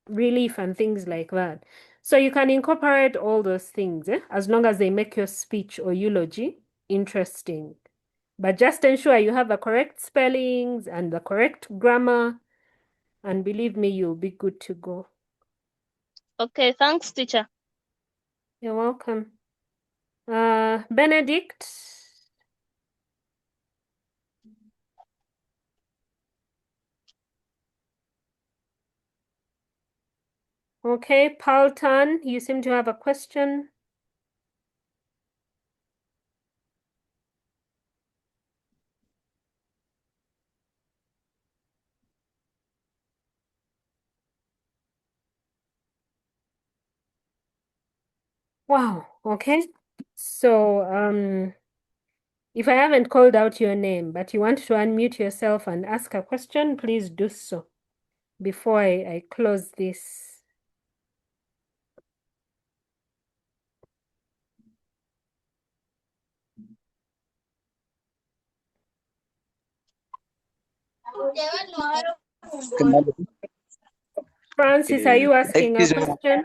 relief, and things like that. So you can incorporate all those things, as long as they make your speech or eulogy interesting. But just ensure you have the correct spellings and the correct grammar, and believe me, you'll be good to go. Okay, thanks, teacher. You're welcome. Benedict? Okay, Paltan, you seem to have a question. Wow, okay. So, if I haven't called out your name, but you want to unmute yourself and ask a question, please do so before I close this. Francis, are you asking a Excuse me. question?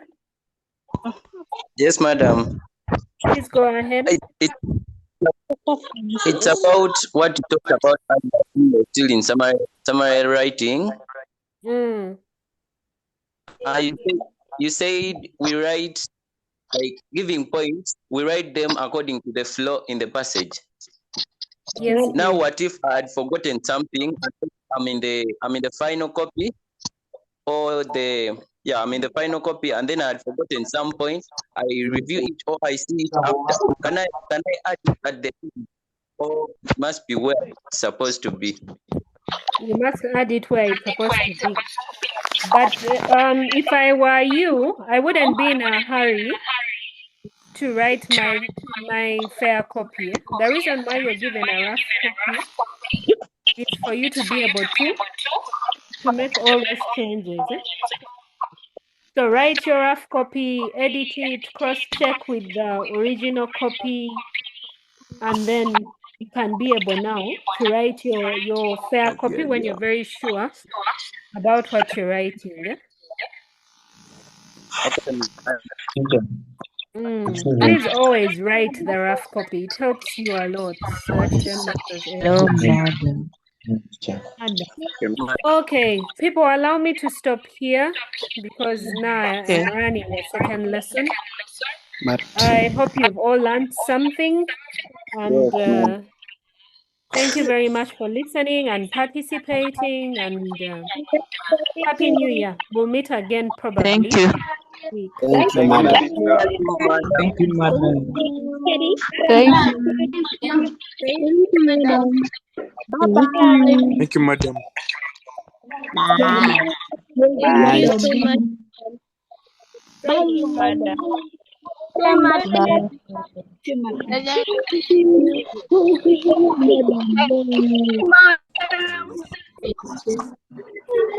Yes, madam. Please go ahead. It's about what you talked about earlier, still in summary writing. You said we write, like, giving points, we write them according to the flow in the passage. Yes. Now, what if I had forgotten something? I'm in the final copy, or I'm in the final copy, and then I had forgotten some point. I review it, or I see it after. Can I add it at the end, or it must be where it's supposed to be? You must add it where it's supposed to be. But if I were you, I wouldn't be in a hurry to write my fair copy. The reason why you're given a rough copy is for you to be able to make all those changes. So write your rough copy, edit it, cross-check with the original copy, and then you can be able now to write your fair copy when you're very sure about what you're writing. Please always write the rough copy. It helps you a lot so that you don't make those errors. Okay, people, allow me to stop here because now I'm running a second lesson. I hope you've all learned something, and thank you very much for listening and participating, and Happy New Year. We'll meet again probably. Thank you. Week. Thank you, madam. Thank you, madam. Thank you. Thank you, madam. Bye-bye. Thank you, madam. Bye. Thank you so much. Bye. Bye. Bye, madam. Bye.